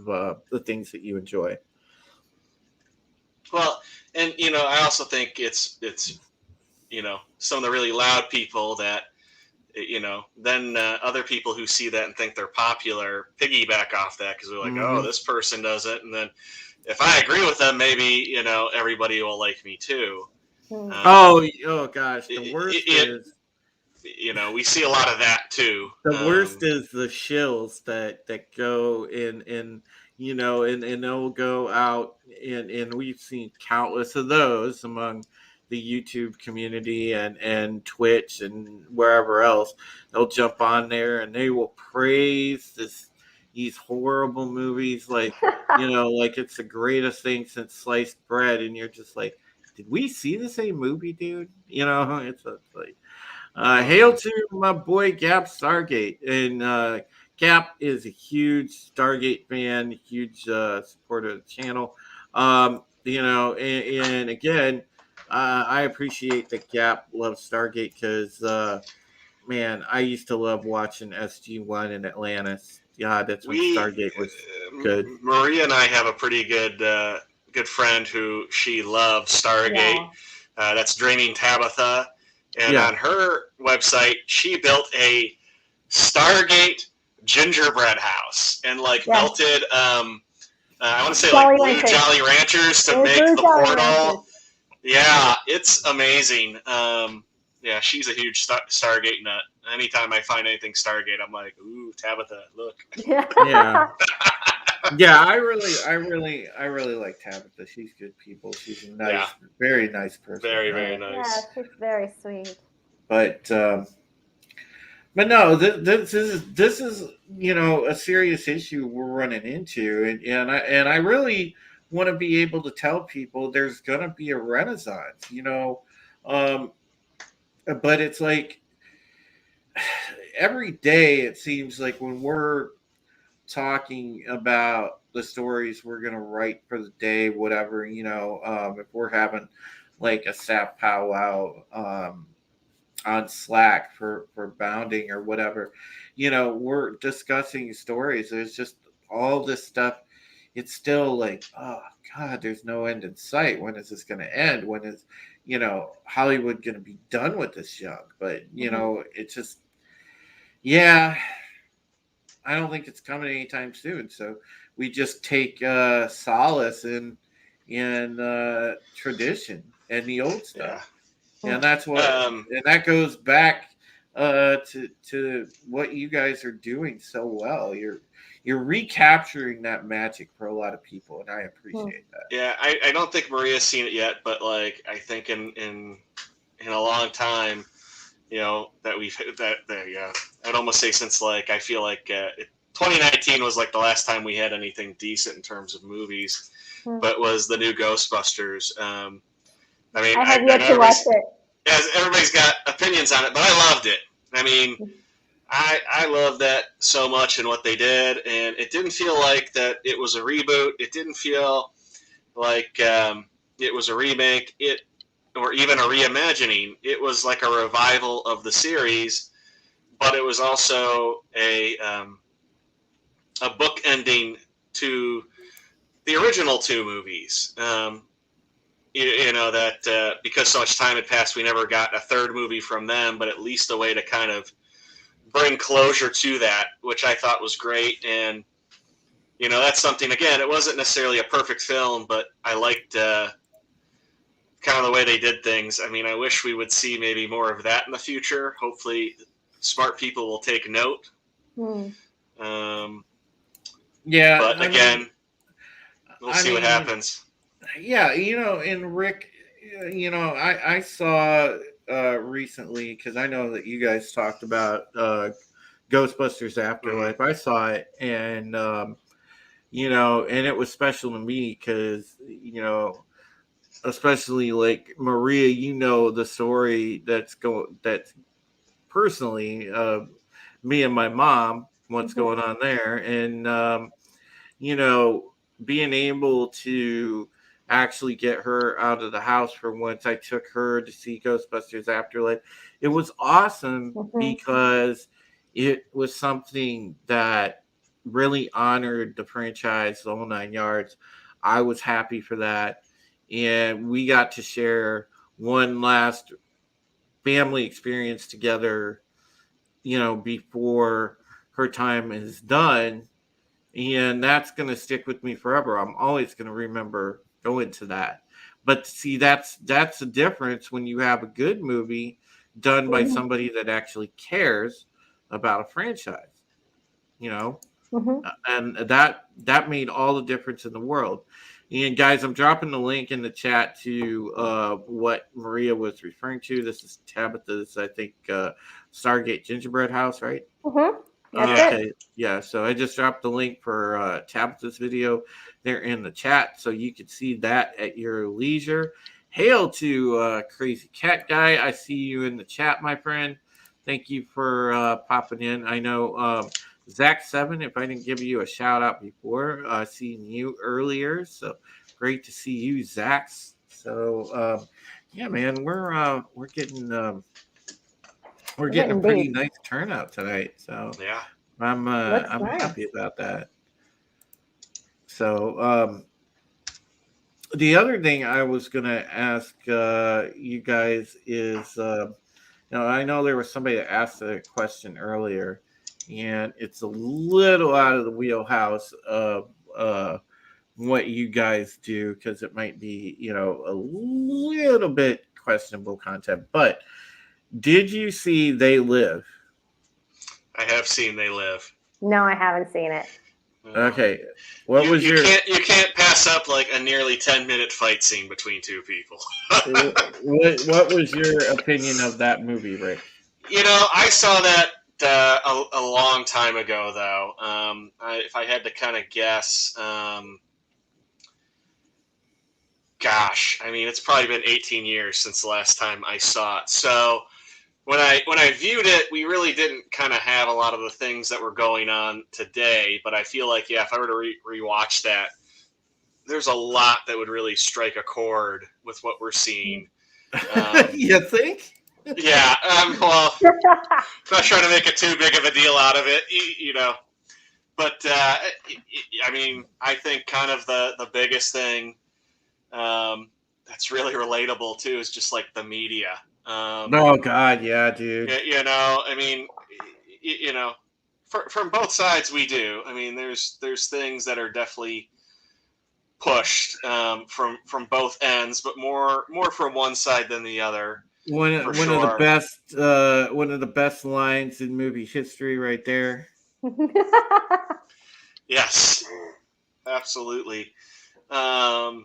the things that you enjoy. well, and I also think it's some of the really loud people that then other people who see that and think they're popular piggyback off that because they're like, oh, Hmm. this person does it, and then if I agree with them, maybe everybody will like me too. Hmm. Um, Oh gosh, we see a lot of that too. the worst is the shills that go in and they'll go out and we've seen countless of those among the YouTube community and Twitch and wherever else. They'll jump on there and they will praise these horrible movies like it's the greatest thing since sliced bread, and you're just like, did we see the same movie, dude? It's like, hail Mhm. to my boy Gap Stargate. And Gap is a huge Stargate fan, huge supporter of the channel. And again, I appreciate that Gap loves Stargate because, man, I used to love watching SG1 and Atlantis. Yeah, that's when we Stargate was good. Maria and I have a pretty good friend who she loves Stargate. Yeah. That's Dreaming Tabitha, and Yeah. on her website she built a Stargate gingerbread house and like Yes. melted I want to say like Jolly blue Ranchers. Jolly Ranchers to It's make blue the Jolly Ranchers. portal. Yeah, it's amazing. Yeah, she's a huge Stargate nut. Anytime I find anything Stargate, I'm like, ooh, Tabitha, look. Yeah. Yeah, I really like Tabitha. She's good people. She's a nice, very nice person. Very, very nice. Yeah, she's very sweet. But no, this is a serious issue we're running into, and I really want to be able to tell people there's going to be a renaissance, um, but it's like every day it seems like when we're talking about the stories we're going to write for the day, whatever, if we're having like a staff powwow, on Slack for bounding or whatever, we're discussing stories. There's just all this stuff. It's still like, oh God, there's no end in sight. When is this going to end? When is, Hollywood going to be done with this junk? But it's just, yeah, I don't think it's coming anytime soon. So we just take solace in tradition and the old stuff. Yeah. And that's what, and that goes back to what you guys are doing so well. You're recapturing that magic for a lot of people, and I appreciate that. Yeah, I don't think Maria's seen it yet, but like I think in a long time, I'd almost say since like I feel like 2019 was like the last time we had anything decent in terms of movies, but was the new Ghostbusters. I mean, I have yet to watch it. Everybody's got opinions on it, but I loved it. I mean, I love that so much and what they did, and it didn't feel like that it was a reboot. It didn't feel like it was a remake, or even a reimagining. It was like a revival of the series, but it was also a book ending to the original two movies. That because so much time had passed, we never got a third movie from them, but at least a way to kind of bring closure to that, which I thought was great. And, that's something, again, it wasn't necessarily a perfect film, but I liked kind of the way they did things. I mean, I wish we would see maybe more of that in the future. Hopefully smart people will take note. Yeah. But again, we'll see what happens. Yeah, and Rick, I saw recently, because I know that you guys talked about Ghostbusters Afterlife. I saw it, and and it was special to me because especially like Maria, the story that's personally me and my mom, what's going on there, and being able to actually get her out of the house for once. I took her to see Ghostbusters Afterlife. It was awesome because it was something that really honored the franchise, the whole 9 yards. I was happy for that. And we got to share one last family experience together, before her time is done. And that's going to stick with me forever. I'm always going to remember going to that. But see, that's the difference when you have a good movie done by somebody that actually cares about a franchise, and that made all the difference in the world. And guys, I'm dropping the link in the chat to what Maria was referring to. This is Tabitha's, I think, Stargate Gingerbread House, right? Okay, yeah. So I just dropped the link for Tabitha's video there in the chat, so you can see that at your leisure. Hail to Crazy Cat Guy. I see you in the chat, my friend. Thank you for popping in. I know Zach7, if I didn't give you a shout out before, seeing you earlier. So great to see you, Zach. So yeah, man, we're getting a pretty nice turnout tonight. So yeah, I'm happy about that. So the other thing I was gonna ask you guys is, I know there was somebody that asked a question earlier, and it's a little out of the wheelhouse of what you guys do, because it might be, a little bit questionable content. But Did you see They Live? I have seen They Live. No, I haven't seen it. Okay. What you, was you your can't pass up like a nearly 10-minute fight scene between two people. what was your opinion of that movie, Rick? I saw that a long time ago, though. If I had to kind of guess, gosh, I mean, it's probably been 18 years since the last time I saw it. So when I viewed it, we really didn't kind of have a lot of the things that were going on today. But I feel like, yeah, if I were to rewatch that, there's a lot that would really strike a chord with what we're seeing. You think? Yeah, well, I'm not trying to make it too big of a deal out of it, But, I mean, I think kind of the biggest thing that's really relatable, too, is just, like, the media. Oh, God, yeah, dude. I mean, from both sides we do. I mean, there's things that are definitely pushed from both ends, but more from one side than the other. One of the best lines in movie history, right there. Yes, absolutely. But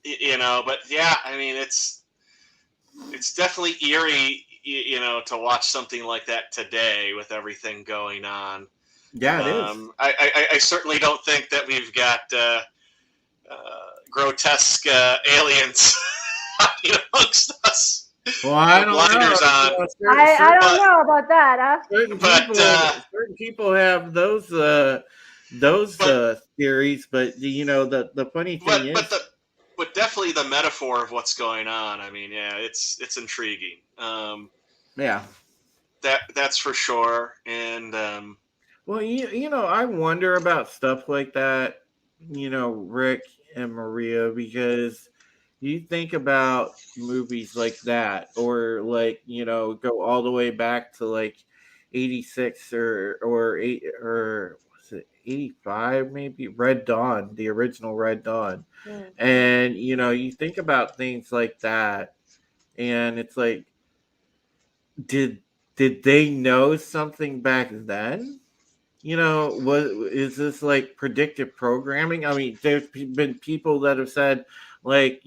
yeah, I mean, it's definitely eerie, to watch something like that today with everything going on. Yeah, it is. I certainly don't think that we've got grotesque aliens amongst us. Well, I don't blinders know. On. I don't know about that, huh? Certain people have those theories, but the funny thing is, but definitely the metaphor of what's going on. I mean, yeah, it's intriguing. Yeah, that's for sure. And well, I wonder about stuff like that, Rick and Maria, because you think about movies like that, or like, go all the way back to like 86 or 8 or was it 85, maybe Red Dawn, the original Red Dawn. And you think about things like that, and it's like, did they know something back then? Is this like predictive programming? I mean, there's been people that have said, like,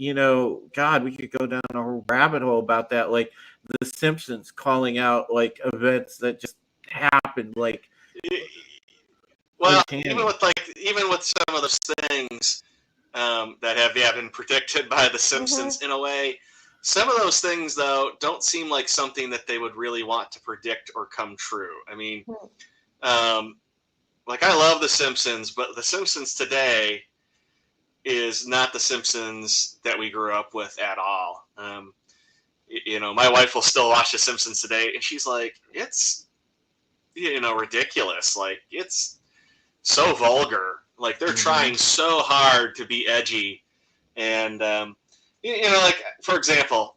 God, we could go down a whole rabbit hole about that, like The Simpsons calling out like events that just happened, like, well, uncanny. even with some of those things that have been predicted by The Simpsons in a way. Some of those things, though, don't seem like something that they would really want to predict or come true. I mean, like, I love The Simpsons, but The Simpsons today is not The Simpsons that we grew up with at all. My wife will still watch The Simpsons today, and she's like, it's, ridiculous. Like, it's so vulgar. Like, they're trying so hard to be edgy. And, like, for example,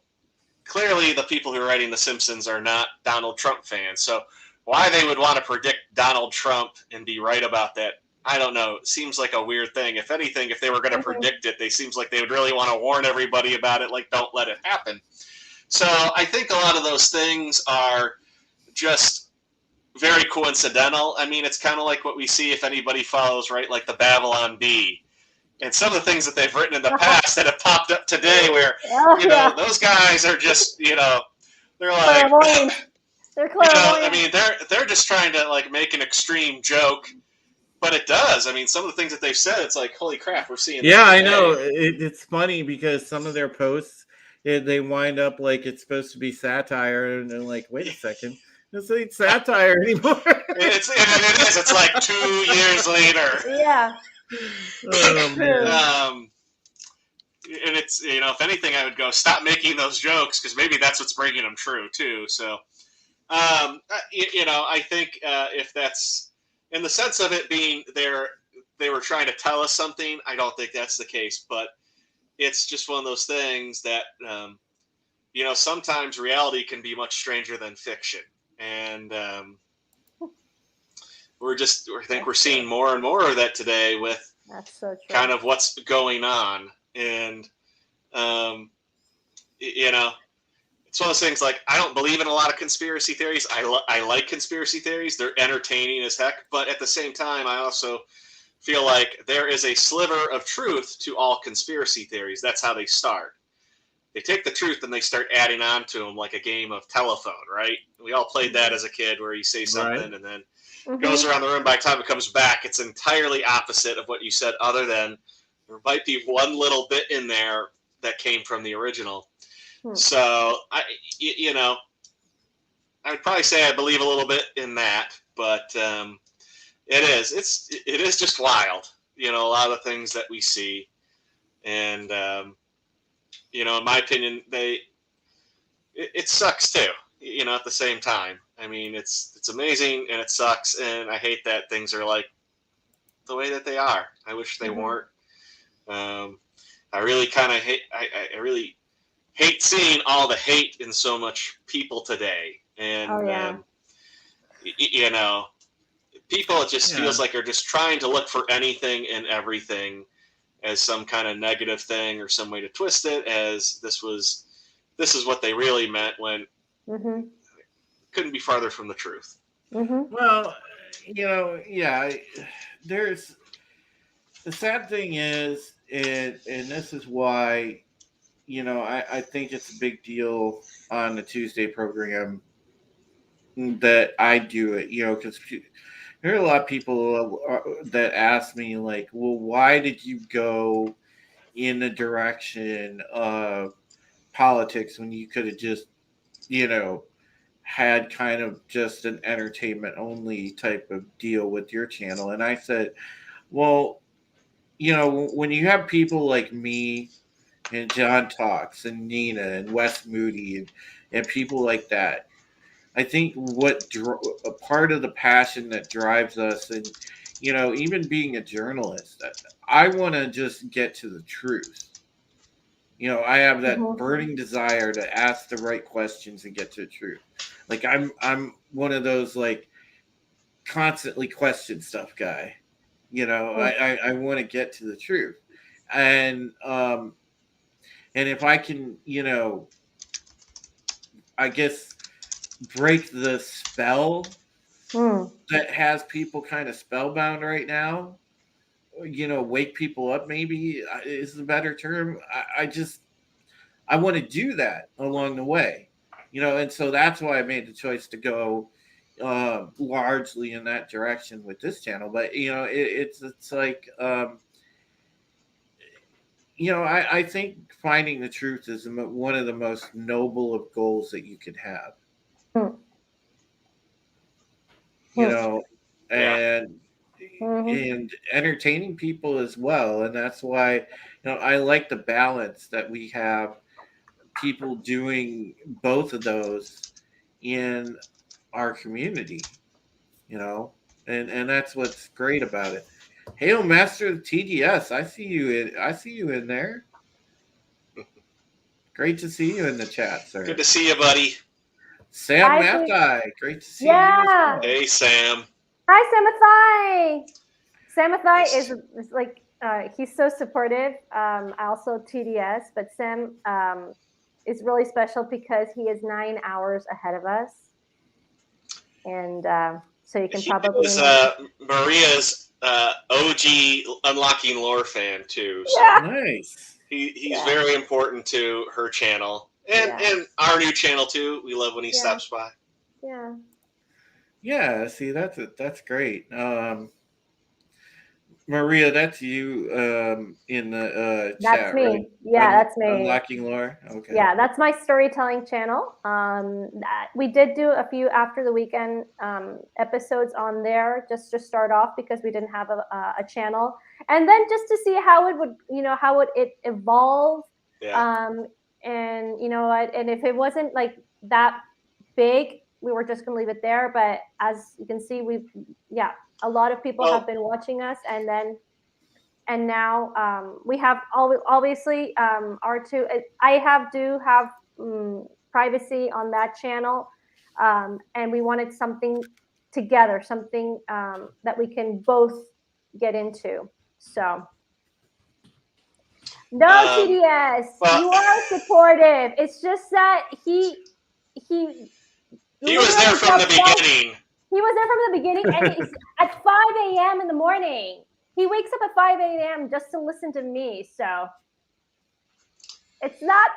clearly the people who are writing The Simpsons are not Donald Trump fans. So why they would want to predict Donald Trump and be right about that, I don't know. It seems like a weird thing. If anything, if they were going to predict it, they seems like they would really want to warn everybody about it, like, don't let it happen. So I think a lot of those things are just very coincidental. I mean, it's kind of like what we see if anybody follows, right, like the Babylon Bee. And some of the things that they've written in the past that have popped up today where, those guys are just, they're like... They're clairvoyant. I mean, they're just trying to, like, make an extreme joke. But it does. I mean, some of the things that they've said, it's like, holy crap, we're seeing this. Yeah, I know. It's funny because some of their posts, they wind up like it's supposed to be satire, and they're like, wait a second, this ain't satire anymore. It is. It's like 2 years later. Yeah. And it's, if anything, I would go, stop making those jokes, because maybe that's what's bringing them true, too. So, I think if that's, in the sense of it being they were trying to tell us something, I don't think that's the case. But it's just one of those things that, sometimes reality can be much stranger than fiction. And I think we're seeing more and more of that today with That's so true. kind of what's going on. And, it's it's one of those things. Like, I don't believe in a lot of conspiracy theories. I like conspiracy theories. They're entertaining as heck. But at the same time, I also feel like there is a sliver of truth to all conspiracy theories. That's how they start. They take the truth and they start adding on to them like a game of telephone, right? We all played that as a kid, where you say something and then goes around the room. By the time it comes back, it's entirely opposite of what you said, other than there might be one little bit in there that came from the original. So, you know, I would probably say I believe a little bit in that, but it is just wild, you know, a lot of things that we see. And, you know, in my opinion, it sucks too, you know, at the same time. I mean, it's amazing and it sucks, and I hate that things are like the way that they are. I wish they weren't. I really kind of hate. I really hate seeing all the hate in so much people today, and you know, people, it just feels like are just trying to look for anything and everything as some kind of negative thing or some way to twist it as this is what they really meant, when couldn't be farther from the truth. Well, you know, there's the sad thing is, and this is why, you know, I think it's a big deal on the Tuesday program that I do it, you know, because there are a lot of people that ask me, like, well, why did you go in the direction of politics when you could have just, you know, had kind of just an entertainment only type of deal with your channel? And I said, well, you know, when you have people like me and John Talks and Nina and Wes Moody and people like that, I think a part of the passion that drives us, and, you know, even being a journalist, I want to just get to the truth. You know, I have that burning desire to ask the right questions and get to the truth. Like, I'm one of those, like, constantly question stuff guy. You know, I want to get to the truth, and if I can, you know, I guess break the spell that has people kind of spellbound right now, you know, wake people up, maybe is the better term. I want to do that along the way, you know, and so that's why I made the choice to go largely in that direction with this channel. But, you know, it's like, you know, I think finding the truth is one of the most noble of goals that you could have. You know, and entertaining people as well. And that's why, you know, I like the balance that we have, people doing both of those in our community, you know, and that's what's great about it. Hail, Master of TDS, I see you in there. Great to see you in the chat, sir. Good to see you, buddy. Sam Mathai, great to see you as well. Hey, Sam. Hi, Sam Mathai. Is like, he's so supportive. Also TDS, but Sam is really special because he is 9 hours ahead of us, and so you can probably. He was Maria's OG Unlocking Lore fan too. So nice. He's very important to her channel and our new channel too. We love when he stops by. Yeah, see, that's great. Maria, that's you in the chat. That's me. Right? That's me. Unlocking Lore. Okay. Yeah, that's my storytelling channel. We did do a few after the weekend episodes on there just to start off, because we didn't have a channel, and then just to see how it would, you know, how would it evolve. And you know, and if it wasn't like that big, we were just gonna leave it there. But as you can see, a lot of people have been watching us, and now we have obviously R2. I do have privacy on that channel, and we wanted something together, something that we can both get into. So No, TDS, well, you are supportive. It's just that he was there from the beginning. He was there from the beginning, and he's at 5 a.m. in the morning. He wakes up at 5 a.m. just to listen to me. So it's not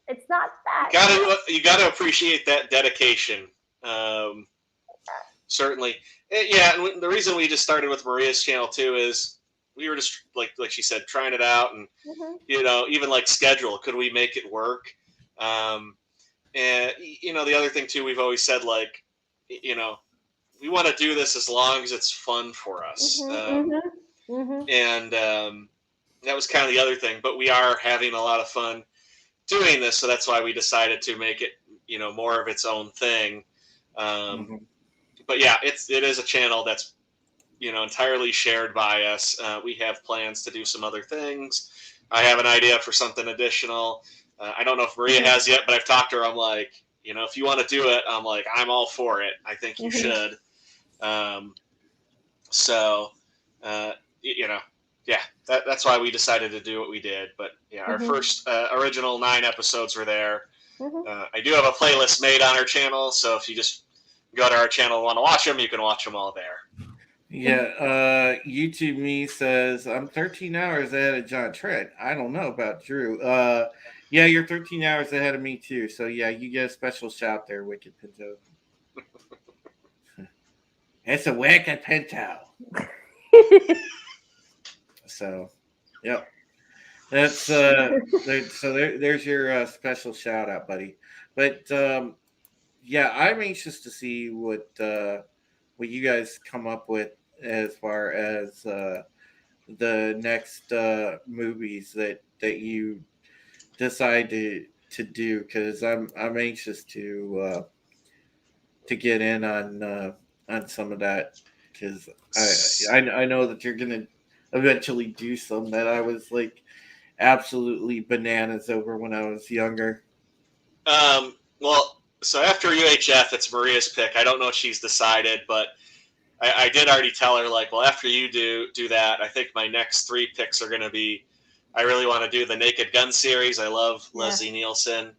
that. You gotta appreciate that dedication. Certainly, yeah. And the reason we just started with Maria's channel too is we were just like she said, trying it out, and even like schedule. Could we make it work? And the other thing too, we've always said like, we want to do this as long as it's fun for us. And that was kind of the other thing. But we are having a lot of fun doing this, so that's why we decided to make it, more of its own thing. But yeah, it is a channel that's, entirely shared by us. We have plans to do some other things. I have an idea for something additional. I don't know if Maria has yet, but I've talked to her. I'm like, if you want to do it, I'm like, I'm all for it. I think you should. Yeah, that's why we decided to do what we did. But yeah, our first original 9 episodes were there. I do have a playlist made on our channel, so if you just go to our channel and want to watch them, you can watch them all there. Yeah, YouTube me says I'm 13 hours ahead of John Trent. I don't know about Drew. Yeah, you're 13 hours ahead of me too. So yeah, you get a special shout there, Wicked Pinto. It's a Wicked Pinto. So, yep. That's so there's your special shout out, buddy. But yeah, I'm anxious to see what you guys come up with as far as the next movies that you decide to do, because I'm anxious to get in on some of that, because I know that you're gonna eventually do some that I was like absolutely bananas over when I was younger. Well, so after UHF, it's Maria's pick. I don't know if she's decided, but I did already tell her, like, well, after you do that, I think my next 3 picks are going to be, I really want to do the Naked Gun series. I love Leslie Nielsen.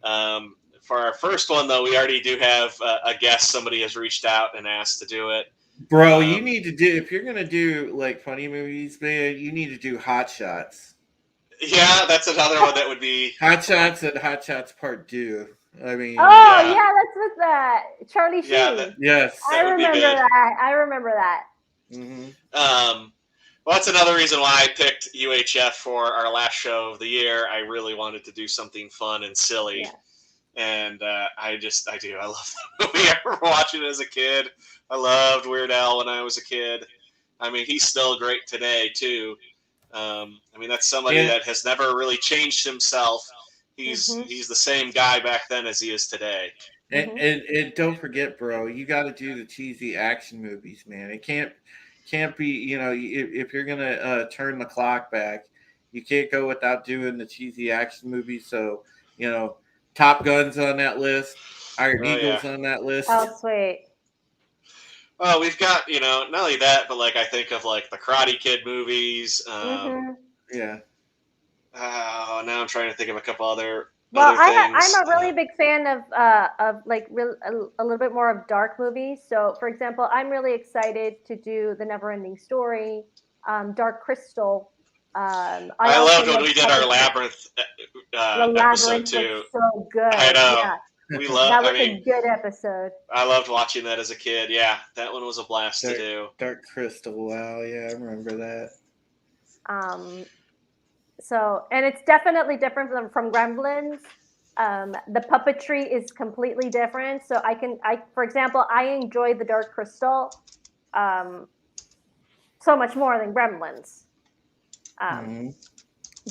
For our first one, though, we already do have a guest. Somebody has reached out and asked to do it. Bro, you need to do, if you're going to do like funny movies, man, you need to do Hot Shots. Yeah, that's another one that would be Hot Shots and Hot Shots Part 2. I mean, yeah, that's with Charlie Sheen. Yeah, yes, I remember that. I remember that. Well, that's another reason why I picked UHF for our last show of the year. I really wanted to do something fun and silly, and I do. I love that movie. I remember watching it as a kid. I loved Weird Al when I was a kid. I mean, he's still great today too. I mean, that's somebody that has never really changed himself. He's the same guy back then as he is today. And don't forget, bro, you got to do the cheesy action movies, man. It can't be, if you're gonna turn the clock back, you can't go without doing the cheesy action movies. So, Top Gun's on that list, Iron Eagle's on that list. Oh, sweet. Well, we've got, not only that, but like I think of like the Karate Kid movies. Yeah. Oh, now I'm trying to think of a couple other. Well, other things. I'm a really big fan of like a little bit more of dark movies. So, for example, I'm really excited to do The Neverending Story, Dark Crystal. I loved when we did our Labyrinth episode too. Was so good. I know. Yeah. We loved. That was a good episode. I loved watching that as a kid. Yeah, that one was a blast to do. Dark Crystal. Wow. Yeah, I remember that. So, and it's definitely different from Gremlins. The puppetry is completely different. So for example, I enjoy the Dark Crystal so much more than Gremlins.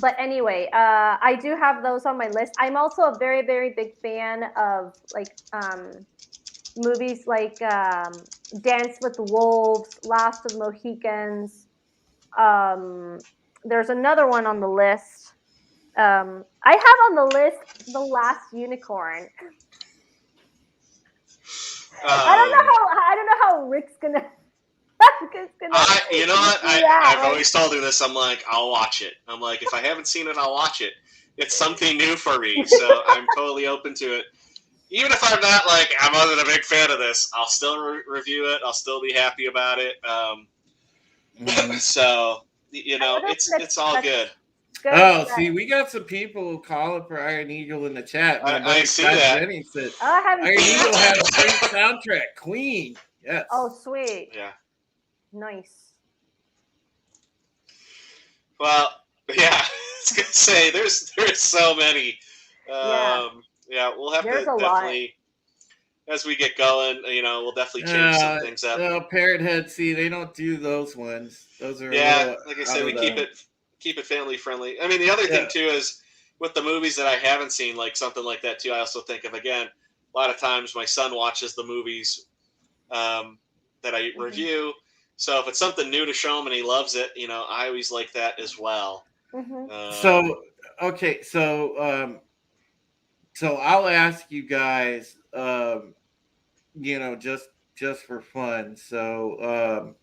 But anyway, I do have those on my list. I'm also a very, very big fan of like movies like Dance with the Wolves, Last of the Mohicans. There's another one on the list. I have on the list The Last Unicorn. I don't know how Rick's gonna You know what? I've always told her this. I'm like, I'll watch it. I'm like, if I haven't seen it, I'll watch it. It's something new for me, so I'm totally open to it. Even if I'm not like, I wasn't a big fan of this, I'll still review it. I'll still be happy about it. So you know, it's all good. Oh, see, we got some people calling for Iron Eagle in the chat. I see that. Jenny said, Iron Eagle has a great soundtrack. Queen. Yes. Oh, sweet. Yeah. Nice. Well, yeah. I was gonna say there's so many. Yeah, we'll have to definitely, as we get going, you know, we'll definitely change some things up. Parrot Head, see, they don't do those ones. Those are like I said, we keep it family friendly. I mean, the other thing too is with the movies that I haven't seen, like something like that too. I also think of, again, a lot of times my son watches the movies that I review. So if it's something new to show him and he loves it, you know, I always like that as well. So I'll ask you guys, you know, just for fun. So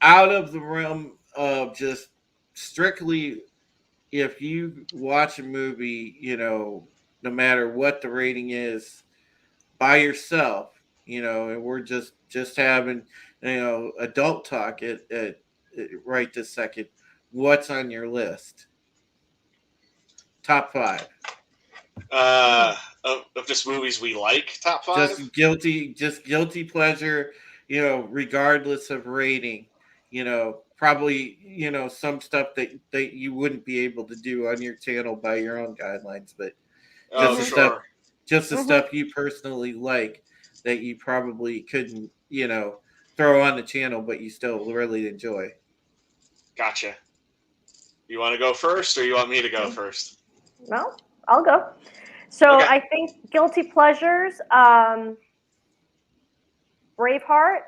out of the realm of just strictly, if you watch a movie, you know, no matter what the rating is, by yourself, you know, and we're just having, you know, adult talk at right this second, what's on your list? Top 5. Of just movies we like, top 5? Just guilty pleasure, you know, regardless of rating, you know, probably, you know, some stuff that you wouldn't be able to do on your channel by your own guidelines, but just the stuff you personally like that you probably couldn't, you know, throw on the channel, but you still really enjoy. Gotcha. You want to go first, or you want me to go first? No, I'll go. So I think guilty pleasures, Braveheart.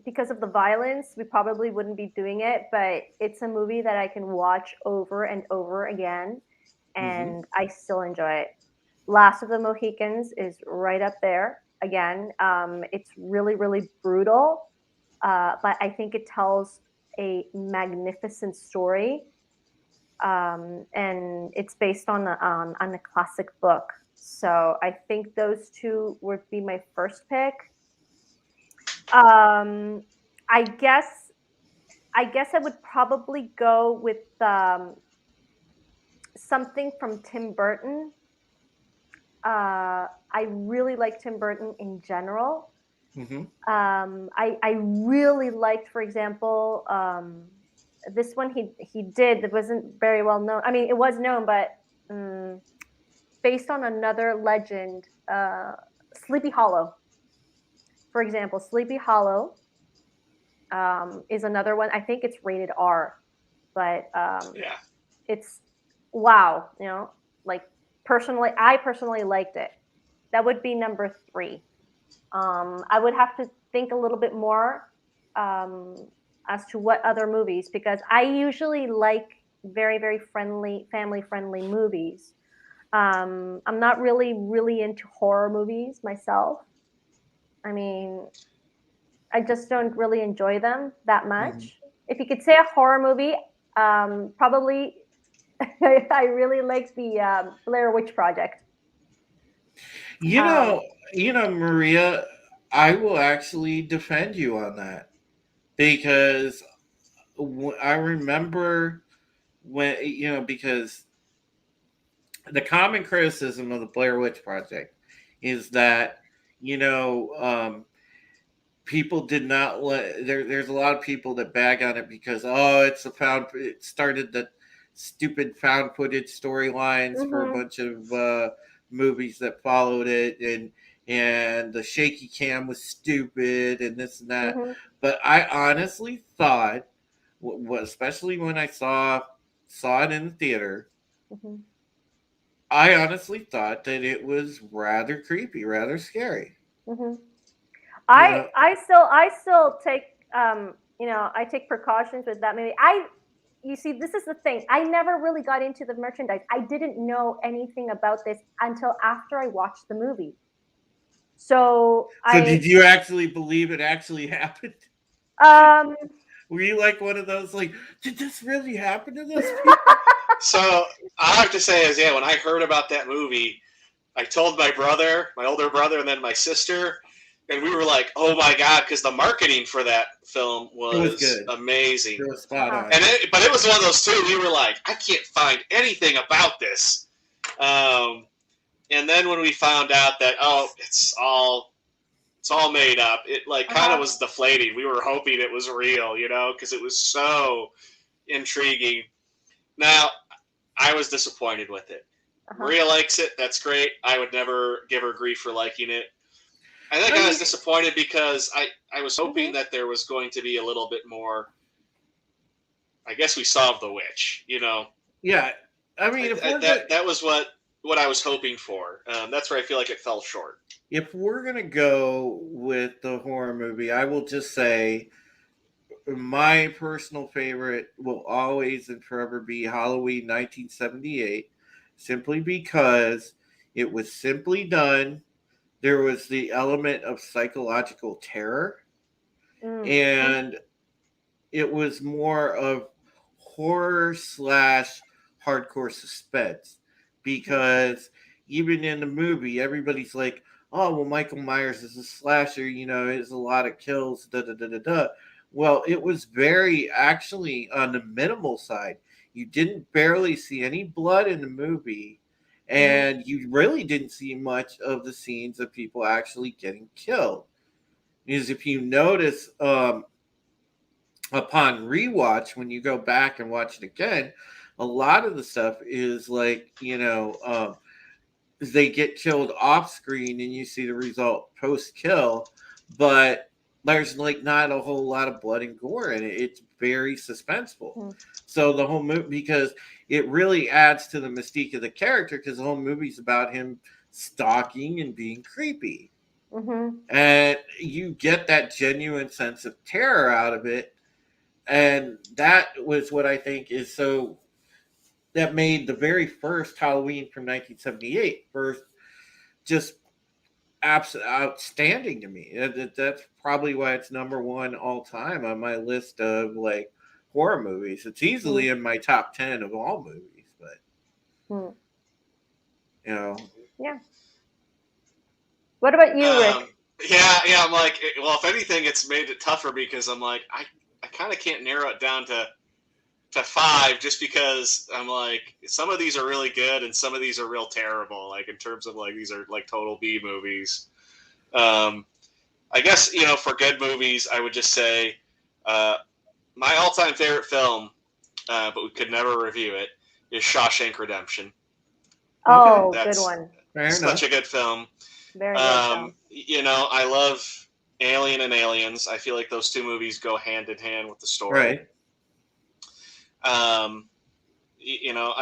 Because of the violence, we probably wouldn't be doing it, but it's a movie that I can watch over and over again, and I still enjoy it. Last of the Mohicans is right up there again. It's really, really brutal, but I think it tells a magnificent story, and it's based on a classic book. So I think those two would be my first pick. I guess I would probably go with something from Tim Burton. I really like Tim Burton in general. I really liked, for example, this one he did that wasn't very well known. I mean, it was known, but based on another legend, Sleepy Hollow. For example, Sleepy Hollow is another one. I think it's rated R, but it's wow. You know, like I personally liked it. That would be number 3. I would have to think a little bit more as to what other movies, because I usually like very, very family-friendly movies. I'm not really into horror movies myself. I mean, I just don't really enjoy them that much. If you could say a horror movie, probably I really like the Blair Witch Project. You know, Maria, I will actually defend you on that, because I remember when, you know, because the common criticism of the Blair Witch Project is that, you know, people did not let there's a lot of people that bag on it because it started the stupid found footage storylines for a bunch of movies that followed it, and the shaky cam was stupid and this and that. But I honestly thought, especially when I saw it in the theater, I honestly thought that it was rather creepy, rather scary. I still take I take precautions with that movie. You see, this is the thing. I never really got into the merchandise. I didn't know anything about this until after I watched the movie. So did you actually believe it actually happened? Were you like one of those like, did this really happen to those people? So I have to say is, when I heard about that movie, I told my brother, my older brother, and then my sister, and we were like, "Oh my god!" Because the marketing for that film was good. amazing. It was spot on. But it was one of those too. We were like, "I can't find anything about this." And then when we found out that it's all made up, it like kind of was deflating. We were hoping it was real, because it was so intriguing. Now, I was disappointed with it. Maria likes it. That's great. I would never give her grief for liking it. I think I was disappointed because I was hoping that there was going to be a little bit more. I guess we solved the witch, Yeah, I mean, that was what I was hoping for. That's where I feel like it fell short. If we're gonna go with the horror movie, I will just say my personal favorite will always and forever be Halloween 1978, simply because it was simply done. There was the element of psychological terror, and it was more of horror / hardcore suspense, because even in the movie, everybody's like, oh, well, Michael Myers is a slasher, there's a lot of kills, da da da da da. Well, it was very actually on the minimal side. You didn't barely see any blood in the movie, and you really didn't see much of the scenes of people actually getting killed. Because if you notice, upon rewatch, when you go back and watch it again, a lot of the stuff is like, they get killed off screen and you see the result post kill, but there's like not a whole lot of blood and gore in it. It's very suspenseful. So the whole movie, because it really adds to the mystique of the character, because the whole movie's about him stalking and being creepy. And you get that genuine sense of terror out of it. And that was what I think is so, that made the very first Halloween from 1978 first just outstanding to me. That's probably why it's number one all time on my list of like horror movies. It's easily in my top 10 of all movies, but yeah. What about you, Rick? Yeah, I'm like, well, if anything, it's made it tougher because I'm like, I kind of can't narrow it down to 5, just because I'm like, some of these are really good and some of these are real terrible, like in terms of like these are like total B movies. I guess, for good movies, I would just say my all-time favorite film, but we could never review it, is Shawshank Redemption. Oh, good one. Such a good film. Very good film. I love Alien and Aliens. I feel like those two movies go hand in hand with the story. Right. I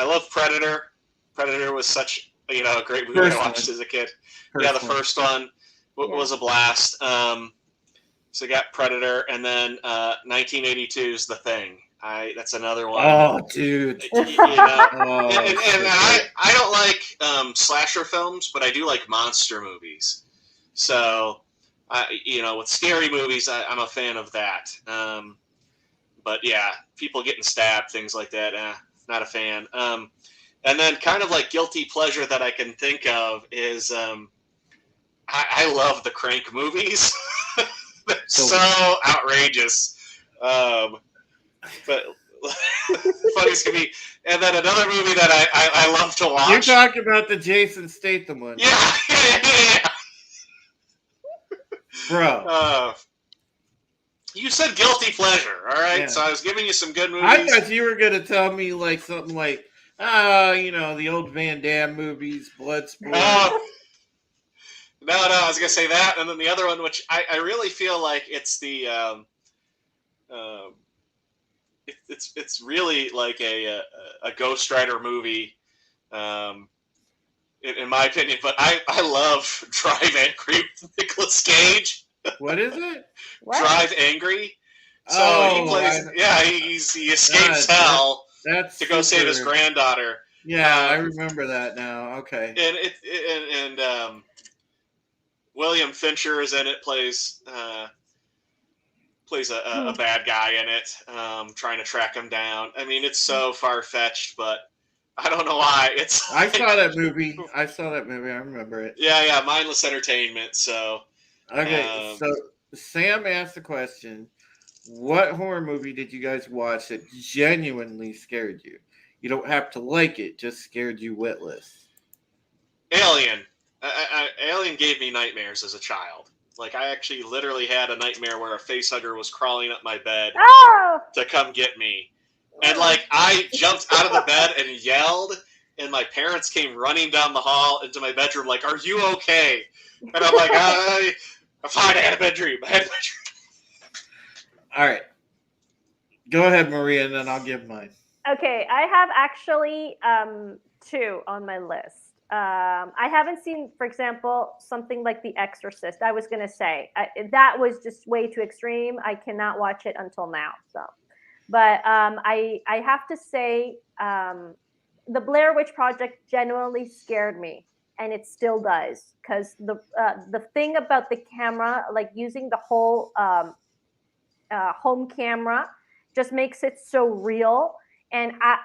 love Predator. Predator was such a great movie I watched as a kid. The first one was a blast. So you got Predator, and then 1982's The Thing. That's another one. Oh, dude. And I don't like slasher films, but I do like monster movies. So, with scary movies, I'm a fan of that. But yeah, people getting stabbed, things like that, not a fan. And then kind of like guilty pleasure that I can think of is I love the Crank movies. They're so outrageous. But funny as can be. And then another movie that I love to watch. You're talking about the Jason Statham one. Yeah. Bro. You said guilty pleasure, all right? Yeah. So I was giving you some good movies. I thought you were going to tell me like something like, the old Van Damme movies, Bloodsport. No, I was going to say that. And then the other one, which I really feel like it's the... It's really like a Ghost Rider movie, in my opinion. But I love Drive Angry with Nicolas Cage. What is it? What? Drive Angry. So he plays. He escapes hell to go save his granddaughter. Yeah, I remember that now. Okay. And William Fincher is in it, plays a bad guy in it, trying to track him down. I mean, it's so far-fetched, but I don't know why. I saw that movie. I remember it. Yeah, mindless entertainment. So Okay, so Sam asked the question, what horror movie did you guys watch that genuinely scared you? You don't have to like it, just scared you witless. Alien. Alien gave me nightmares as a child. Like, I actually literally had a nightmare where a facehugger was crawling up my bed to come get me. And, like, I jumped out of the bed and yelled, and my parents came running down the hall into my bedroom like, are you okay? And I'm like, I'm fine, I had a bad dream. All right. Go ahead, Maria, and then I'll give mine. Okay, I have actually 2 on my list. I haven't seen, for example, something like The Exorcist. I was going to say that was just way too extreme. I cannot watch it until now. So, but I have to say, the Blair Witch Project genuinely scared me, and it still does, because the thing about the camera, like using the whole home camera, just makes it so real. And I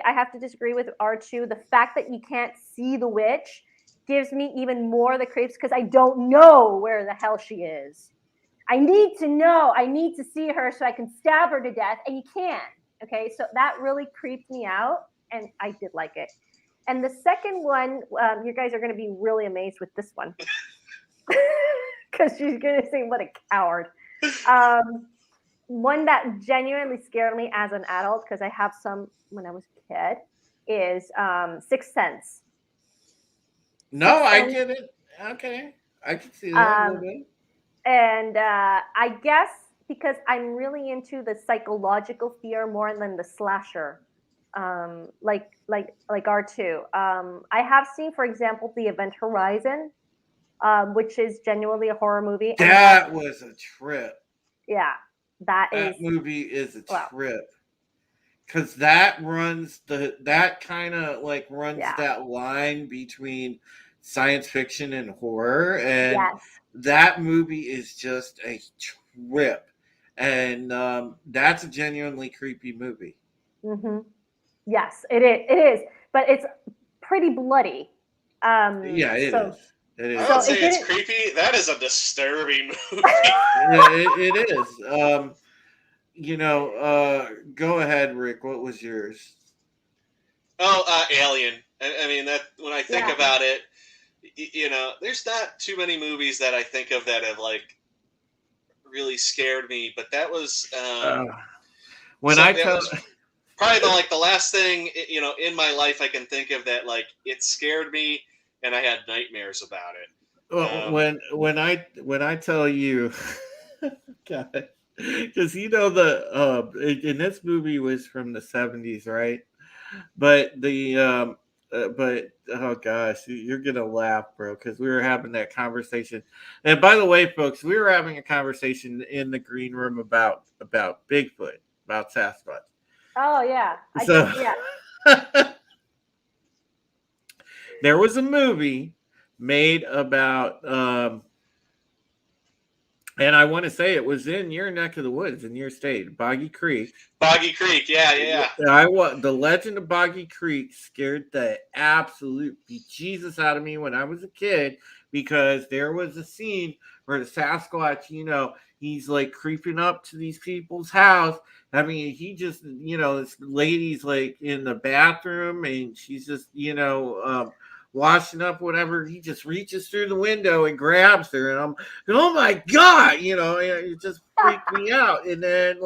have to disagree with R2. The fact that you can't see the witch gives me even more the creeps, because I don't know where the hell she is. I need to know. I need to see her so I can stab her to death, and you can't. Okay, so that really creeped me out, and I did like it. And the second one, you guys are going to be really amazed with this one, because she's going to say, what a coward. One that genuinely scared me as an adult, because I have some when I was a kid, is Sixth Sense. No, I get it. Okay. I can see that a little bit. And I guess because I'm really into the psychological fear more than the slasher, like R2. I have seen, for example, the Event Horizon, which is genuinely a horror movie. That was a trip. Yeah. That movie is a trip, because that runs that line between science fiction and horror, and that movie is just a trip, and that's a genuinely creepy movie. Mm-hmm. Yes, it is, but it's pretty bloody. Yeah, it is. It is. I would say it's creepy. That is a disturbing movie. Yeah, it is. Go ahead, Rick. What was yours? Oh, Alien. I mean, that when I think about it, there's not too many movies that I think of that have like really scared me. But that was probably the last thing in my life I can think of that like it scared me and I had nightmares about it. When I tell you, God, because and this movie was from the 70s, right? But but oh gosh, you're gonna laugh, bro, because we were having that conversation. And by the way, folks, we were having a conversation in the green room about Bigfoot, about Sasquatch. Oh yeah, there was a movie made about and I want to say it was in your neck of the woods, in your state, Boggy Creek. Boggy Creek, yeah. The Legend of Boggy Creek scared the absolute bejesus out of me when I was a kid, because there was a scene where the Sasquatch, he's like creeping up to these people's house. I mean, he just, this lady's like in the bathroom and she's just, washing up, whatever. He just reaches through the window and grabs her, and I'm, oh my God, it just freaked me out. And then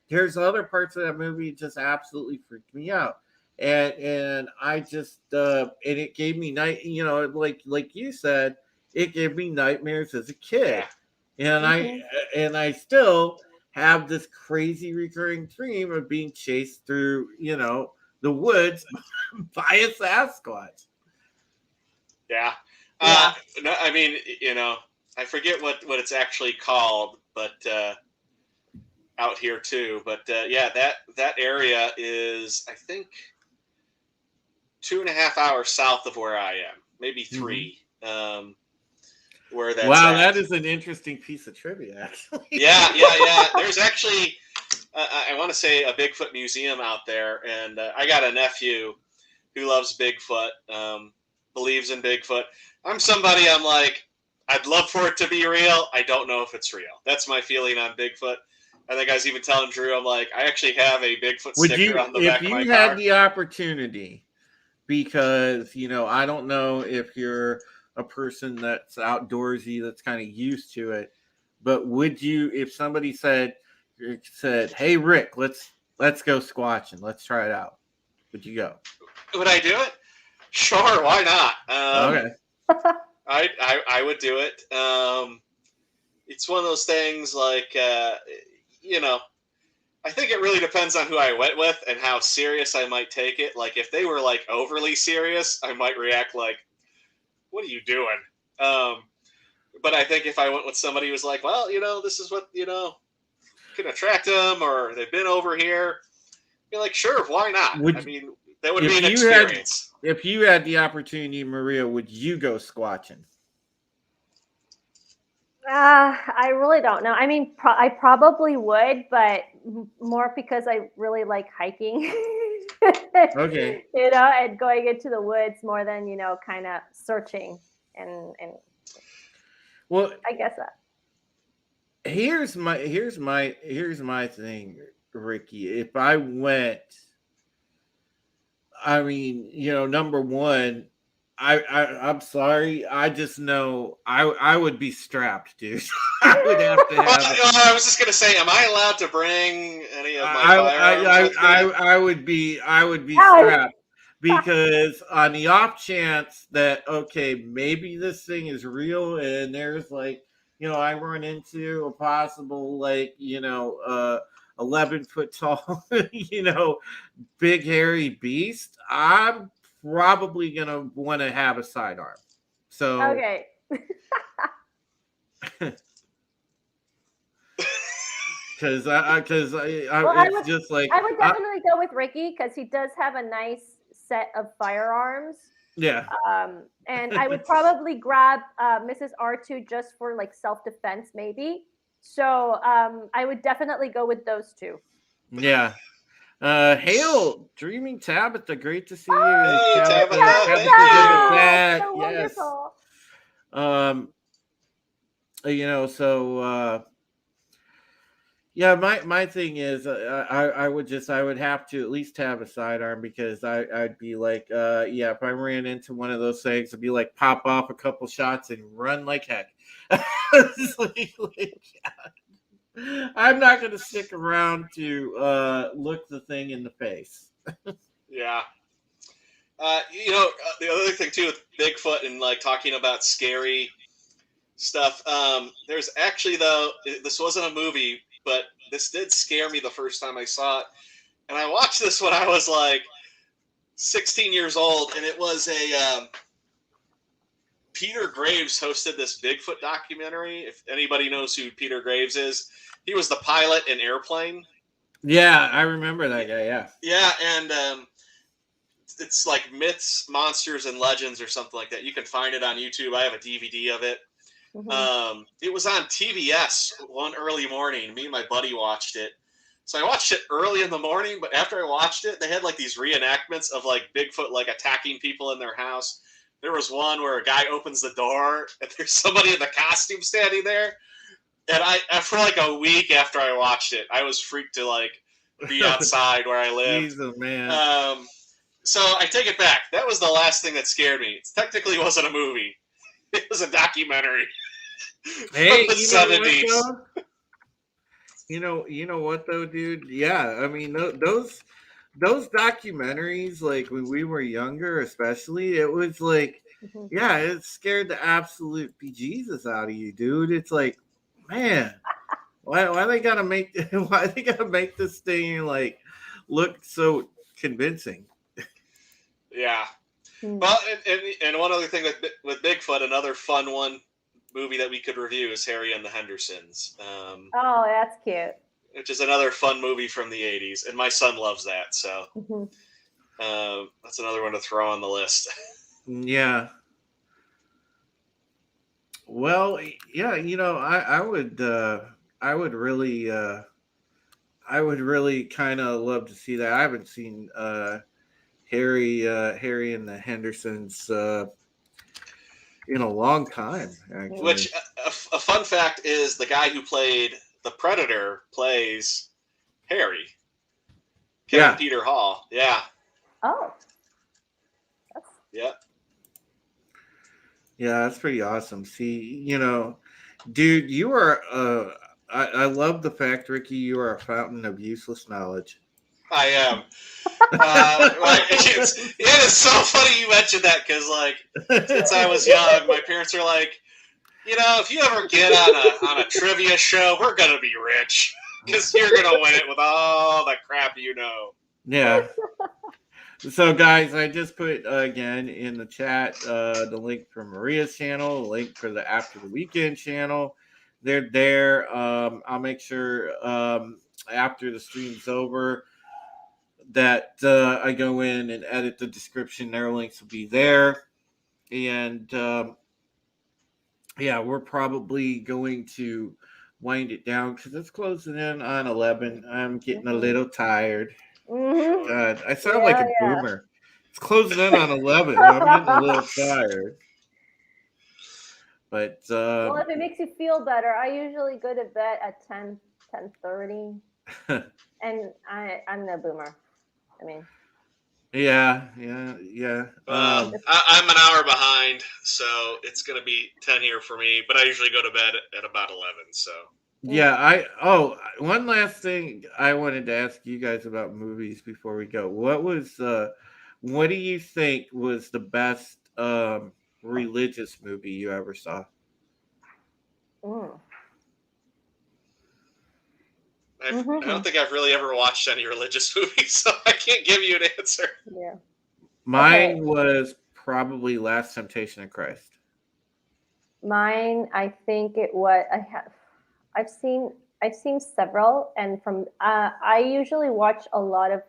there's other parts of that movie that just absolutely freaked me out. And I just and it gave me like you said, it gave me nightmares as a kid. And I still have this crazy recurring dream of being chased through, the woods by a Sasquatch. Yeah. No, I mean, I forget what it's actually called, but out here too. But that area is, I think, 2.5 hours south of where I am, maybe 3. where that's Wow, at. that is an interesting piece of trivia, actually. Yeah. There's actually, I want to say, a Bigfoot museum out there, and I got a nephew who loves Bigfoot, believes in Bigfoot. I'm like, I'd love for it to be real. I don't know if it's real. That's my feeling on Bigfoot. I think I was even telling Drew, I'm like, I actually have a Bigfoot sticker on the if back of my you car. had the opportunity, because, I don't know if you're a person that's outdoorsy, that's kind of used to it, but would you, if somebody said, hey, Rick, let's go squatching, let's try it out, would you go? Would I do it? Sure, why not? Okay. I would do it. It's one of those things like, I think it really depends on who I went with and how serious I might take it. Like, if they were, like, overly serious, I might react like, what are you doing? But I think if I went with somebody who was like, well, this is what, can attract them, or they've been over here, be like, sure, why not? That would be an experience. If you had the opportunity, Maria, would you go squatching? I really don't know. I mean, I probably would, but more because I really like hiking. Okay. And going into the woods more than, kind of searching and well, I guess that. Here's my thing, Ricky. If I went, number one, I'm sorry. I just know I would be strapped, dude. I would have to have. I was just gonna say, am I allowed to bring any of my firearms with me? I would be strapped, because on the off chance that, okay, maybe this thing is real and there's like, I run into a possible 11-foot tall, big hairy beast, I'm probably gonna want to have a sidearm. So okay. Because it's just like, I would definitely go with Ricky because he does have a nice set of firearms. Yeah. And I would probably grab Mrs. R2 just for like self-defense, maybe. So I would definitely go with those two. Yeah. Hail, Dreaming Tabitha, great to see you. Hey, Tabitha. Tabitha. So Yes. wonderful. Yeah, my thing is, I would have to at least have a sidearm, because I'd be like, if I ran into one of those things, I'd be like, pop off a couple shots and run like heck. I'm not going to stick around to look the thing in the face. Yeah. The other thing too with Bigfoot and like talking about scary stuff. There's actually, though, this wasn't a movie, but this did scare me the first time I saw it. And I watched this when I was like 16 years old, and it was a Peter Graves hosted this Bigfoot documentary. If anybody knows who Peter Graves is, he was the pilot in Airplane. Yeah, I remember that guy. Yeah. Yeah, and it's like Myths, Monsters, and Legends or something like that. You can find it on YouTube. I have a DVD of it. Mm-hmm. It was on TBS one early morning. Me and my buddy watched it. So I watched it early in the morning, but after I watched it, they had like these reenactments of like Bigfoot like attacking people in their house. There was one where a guy opens the door and there's somebody in the costume standing there. And for like a week after I watched it, I was freaked to like be outside where I live. Jesus, man. So I take it back. That was the last thing that scared me. It technically wasn't a movie. It was a documentary. Hey, from the 70s. You know what though, dude? Yeah, I mean those documentaries, like when we were younger, especially, it was like, yeah, it scared the absolute bejesus out of you, dude. It's like, man, why they gotta make this thing like look so convincing? Yeah. Well, and one other thing with Bigfoot, another fun movie that we could review is Harry and the Hendersons. Oh, that's cute. Which is another fun movie from the 80s, and my son loves that, so that's another one to throw on the list. Yeah. Well, yeah, I would really, kind of love to see that. I haven't seen Harry and the Hendersons in a long time, actually. Which a fun fact is the guy who played the Predator plays Harry, Kevin Yeah, Peter Hall. Yeah, Oh, that's yeah. yeah, that's pretty awesome. See, dude, you are. I love the fact, Ricky, you are a fountain of useless knowledge. I am. It is so funny you mentioned that because, like, since I was young, my parents are like, if you ever get on a trivia show, we're gonna be rich because you're gonna win it with all the crap you know. Yeah. So, guys, I just put again in the chat the link for Maria's channel, the link for the After the Weekend channel. They're there. I'll make sure after the stream's over that I go in and edit the description. Their links will be there. And yeah, we're probably going to wind it down because it's closing in on 11. I'm getting a little tired. God, I sound like yeah, a yeah. boomer. It's closing in on 11. I'm getting a little tired. But Well, if it makes you feel better, I usually go to bed at 10:30, and I'm no boomer. I mean, yeah. I'm an hour behind, so it's gonna be 10 here for me. But I usually go to bed at about 11. So Yeah, one last thing I wanted to ask you guys about movies before we go. What do you think was the best religious movie you ever saw? mm. I don't think I've really ever watched any religious movies, so I can't give you an answer. Yeah. Mine was probably Last Temptation of Christ. Mine, I think it was. I've seen several, and from I usually watch a lot of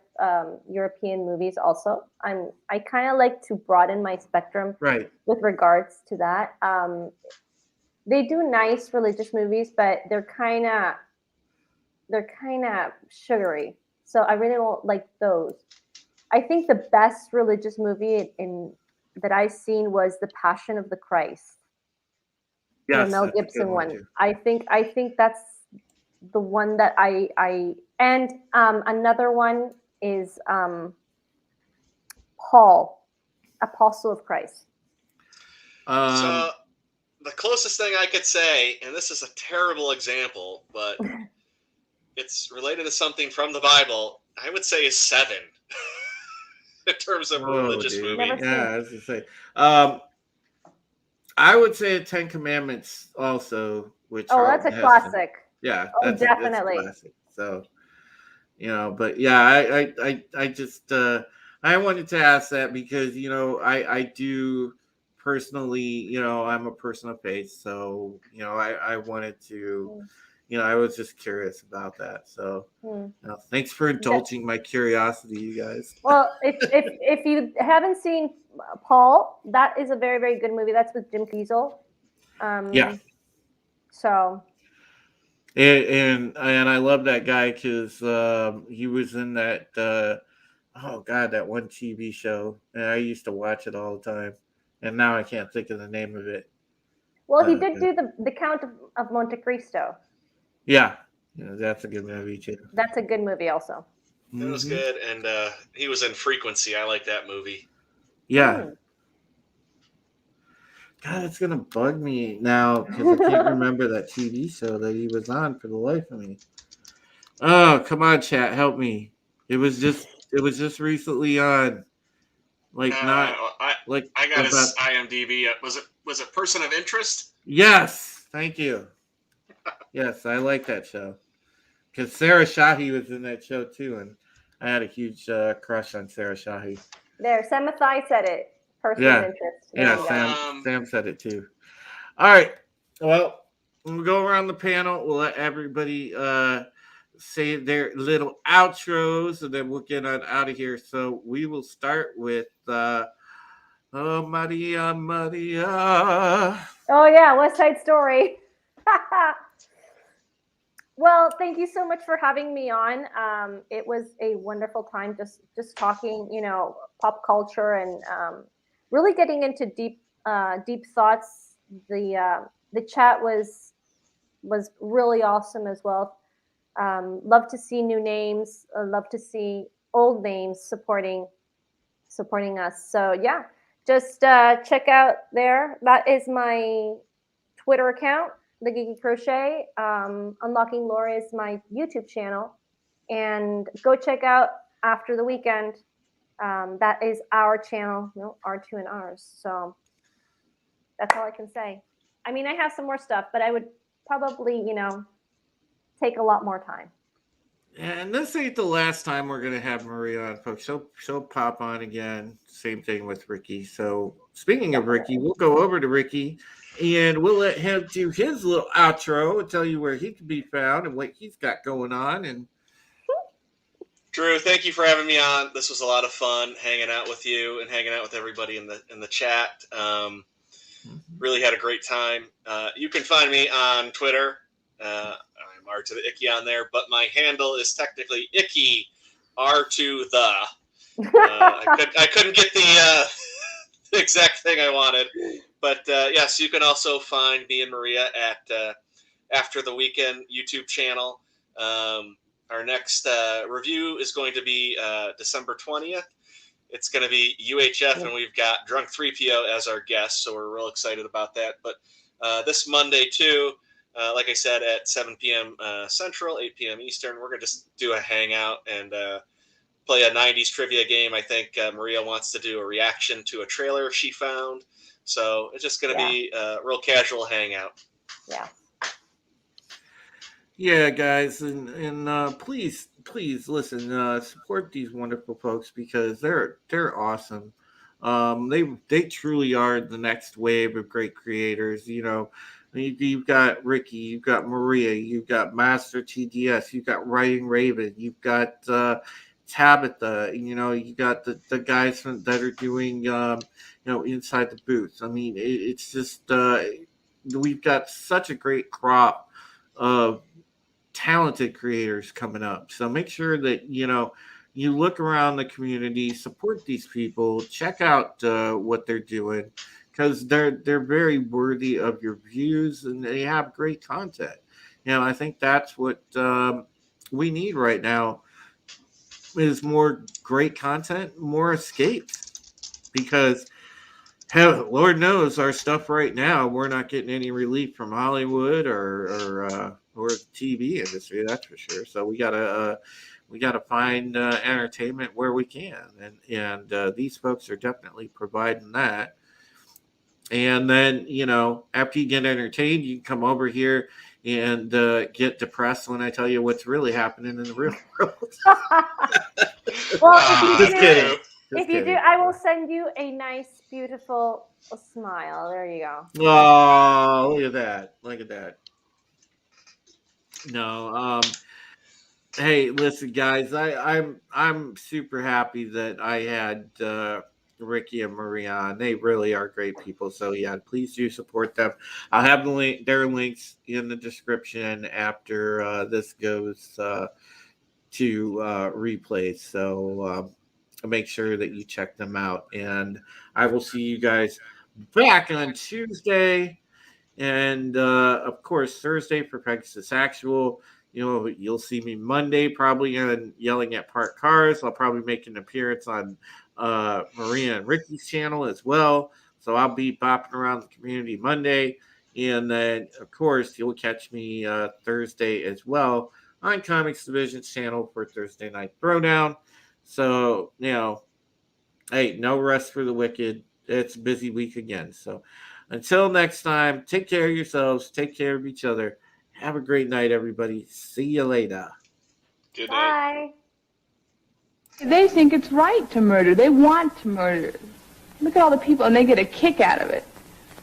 European movies. Also, I kind of like to broaden my spectrum Right. with regards to that. They do nice religious movies, but they're kind of sugary. So I really don't like those. I think the best religious movie that I've seen was The Passion of the Christ, the Yes, Mel that's a good Gibson one one. too. I think that's the one that I and another one is Paul, Apostle of Christ. So the closest thing I could say, and this is a terrible example, but it's related to something from the Bible, I would say is Seven in terms of a religious dude. movie. Never seen Yeah, it. I was gonna say. I would say Ten Commandments also with Oh, that's Charlton a Heston. classic. Yeah, Oh, that's a definitely. classic. So but yeah, I just I wanted to ask that because I do personally, I'm a person of faith, so I wanted to, I was just curious about that. So thanks for That, indulging my curiosity, you guys. well, if you haven't seen Paul, that is a very very good movie. That's with Jim Caviezel. Yeah, So and I love that guy because he was in that oh god, that one TV show, and I used to watch it all the time, and now I can't think of the name of it. well, he Oh, did God. do the Count of Monte Cristo. Yeah, that's a good movie too. That's a good movie also. It was Hmm. good, and he was in Frequency. I like that movie. Yeah, God, it's gonna bug me now because I can't remember that TV show that he was on for the life of me. Oh, come on, chat, help me. It was just recently on, like not I like I got about. his IMDb. Was it Person of Interest? Yes, thank you. Yes, I like that show because Sarah Shahi was in that show too, and I had a huge crush on Sarah Shahi. There, Semathai said it. Person of Yeah, interest. There yeah. you go. Sam said it too. All right. Well, we'll go around the panel. We'll let everybody say their little outros, and then we'll get on out of here. So we will start with oh Maria Maria. Oh yeah, West Side Story. Well, thank you so much for having me on. It was a wonderful time just talking, pop culture and really getting into deep thoughts. The chat was really awesome as well. Love to see new names. Love to see old names supporting us. So yeah, just check out there. That is my Twitter account, the Geeky Crochet. Unlocking Laura is my YouTube channel, and go check out After the Weekend. That is our channel, R2 and ours. So that's all I can say. I mean, I have some more stuff, but I would probably, take a lot more time. And this ain't the last time we're gonna have Maria on, folks. She'll pop on again. Same thing with Ricky. So speaking of Ricky, we'll go over to Ricky and we'll let him do his little outro and tell you where he can be found and what he's got going on. And Drew, thank you for having me on. This was a lot of fun hanging out with you and hanging out with everybody in the chat. Really had a great time. You can find me on Twitter. I'm R2TheIcky on there, but my handle is technically Icky R2The. I couldn't get the exact thing I wanted, but yes, you can also find me and Maria at After the Weekend YouTube channel. Our next review is going to be December 20th. It's going to be UHF, and we've got Drunk 3PO as our guest, so we're real excited about that. But this Monday, too, like I said, at 7 p.m. Central, 8 p.m. Eastern, we're going to just do a hangout and play a 90s trivia game. I think Maria wants to do a reaction to a trailer she found. So it's just going to be a real casual hangout. Yeah. yeah, guys, and please listen, support these wonderful folks because they're awesome. They truly are the next wave of great creators. You've got Ricky, you've got Maria, you've got Master TDS, you've got Writing Raven, you've got Tabitha. You got the guys that are doing Inside the Booth. I mean, it's just we've got such a great crop of talented creators coming up. So make sure that you look around the community, support these people, check out what they're doing because they're very worthy of your views and they have great content. I think that's what we need right now is more great content, more escapes because hell, Lord knows our stuff right now, we're not getting any relief from Hollywood or the TV industry, that's for sure. So we gotta find entertainment where we can, and these folks are definitely providing that. And then after you get entertained, you can come over here and get depressed when I tell you what's really happening in the real world. Well, if you do, I will send you a nice, beautiful smile. There you go. Oh, look at that. No, hey, listen, guys, I'm super happy that I had Ricky and Maria on. They really are great people. So yeah, please do support them. I'll have their links in the description after this goes to replay. So make sure that you check them out, and I will see you guys back on Tuesday. And of course, Thursday for Pegasus Actual. You'll see me Monday probably on Yelling at Parked Cars. I'll probably make an appearance on Maria and Ricky's channel as well. So I'll be bopping around the community Monday. And then, of course, you'll catch me Thursday as well on Comics Division's channel for Thursday Night Throwdown. So, hey, no rest for the wicked. It's a busy week again. So until next time, take care of yourselves. Take care of each other. Have a great night, everybody. See you later. Good night. Bye. They think it's right to murder. They want to murder. Look at all the people, and they get a kick out of it.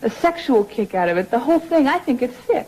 A sexual kick out of it. The whole thing, I think it's sick.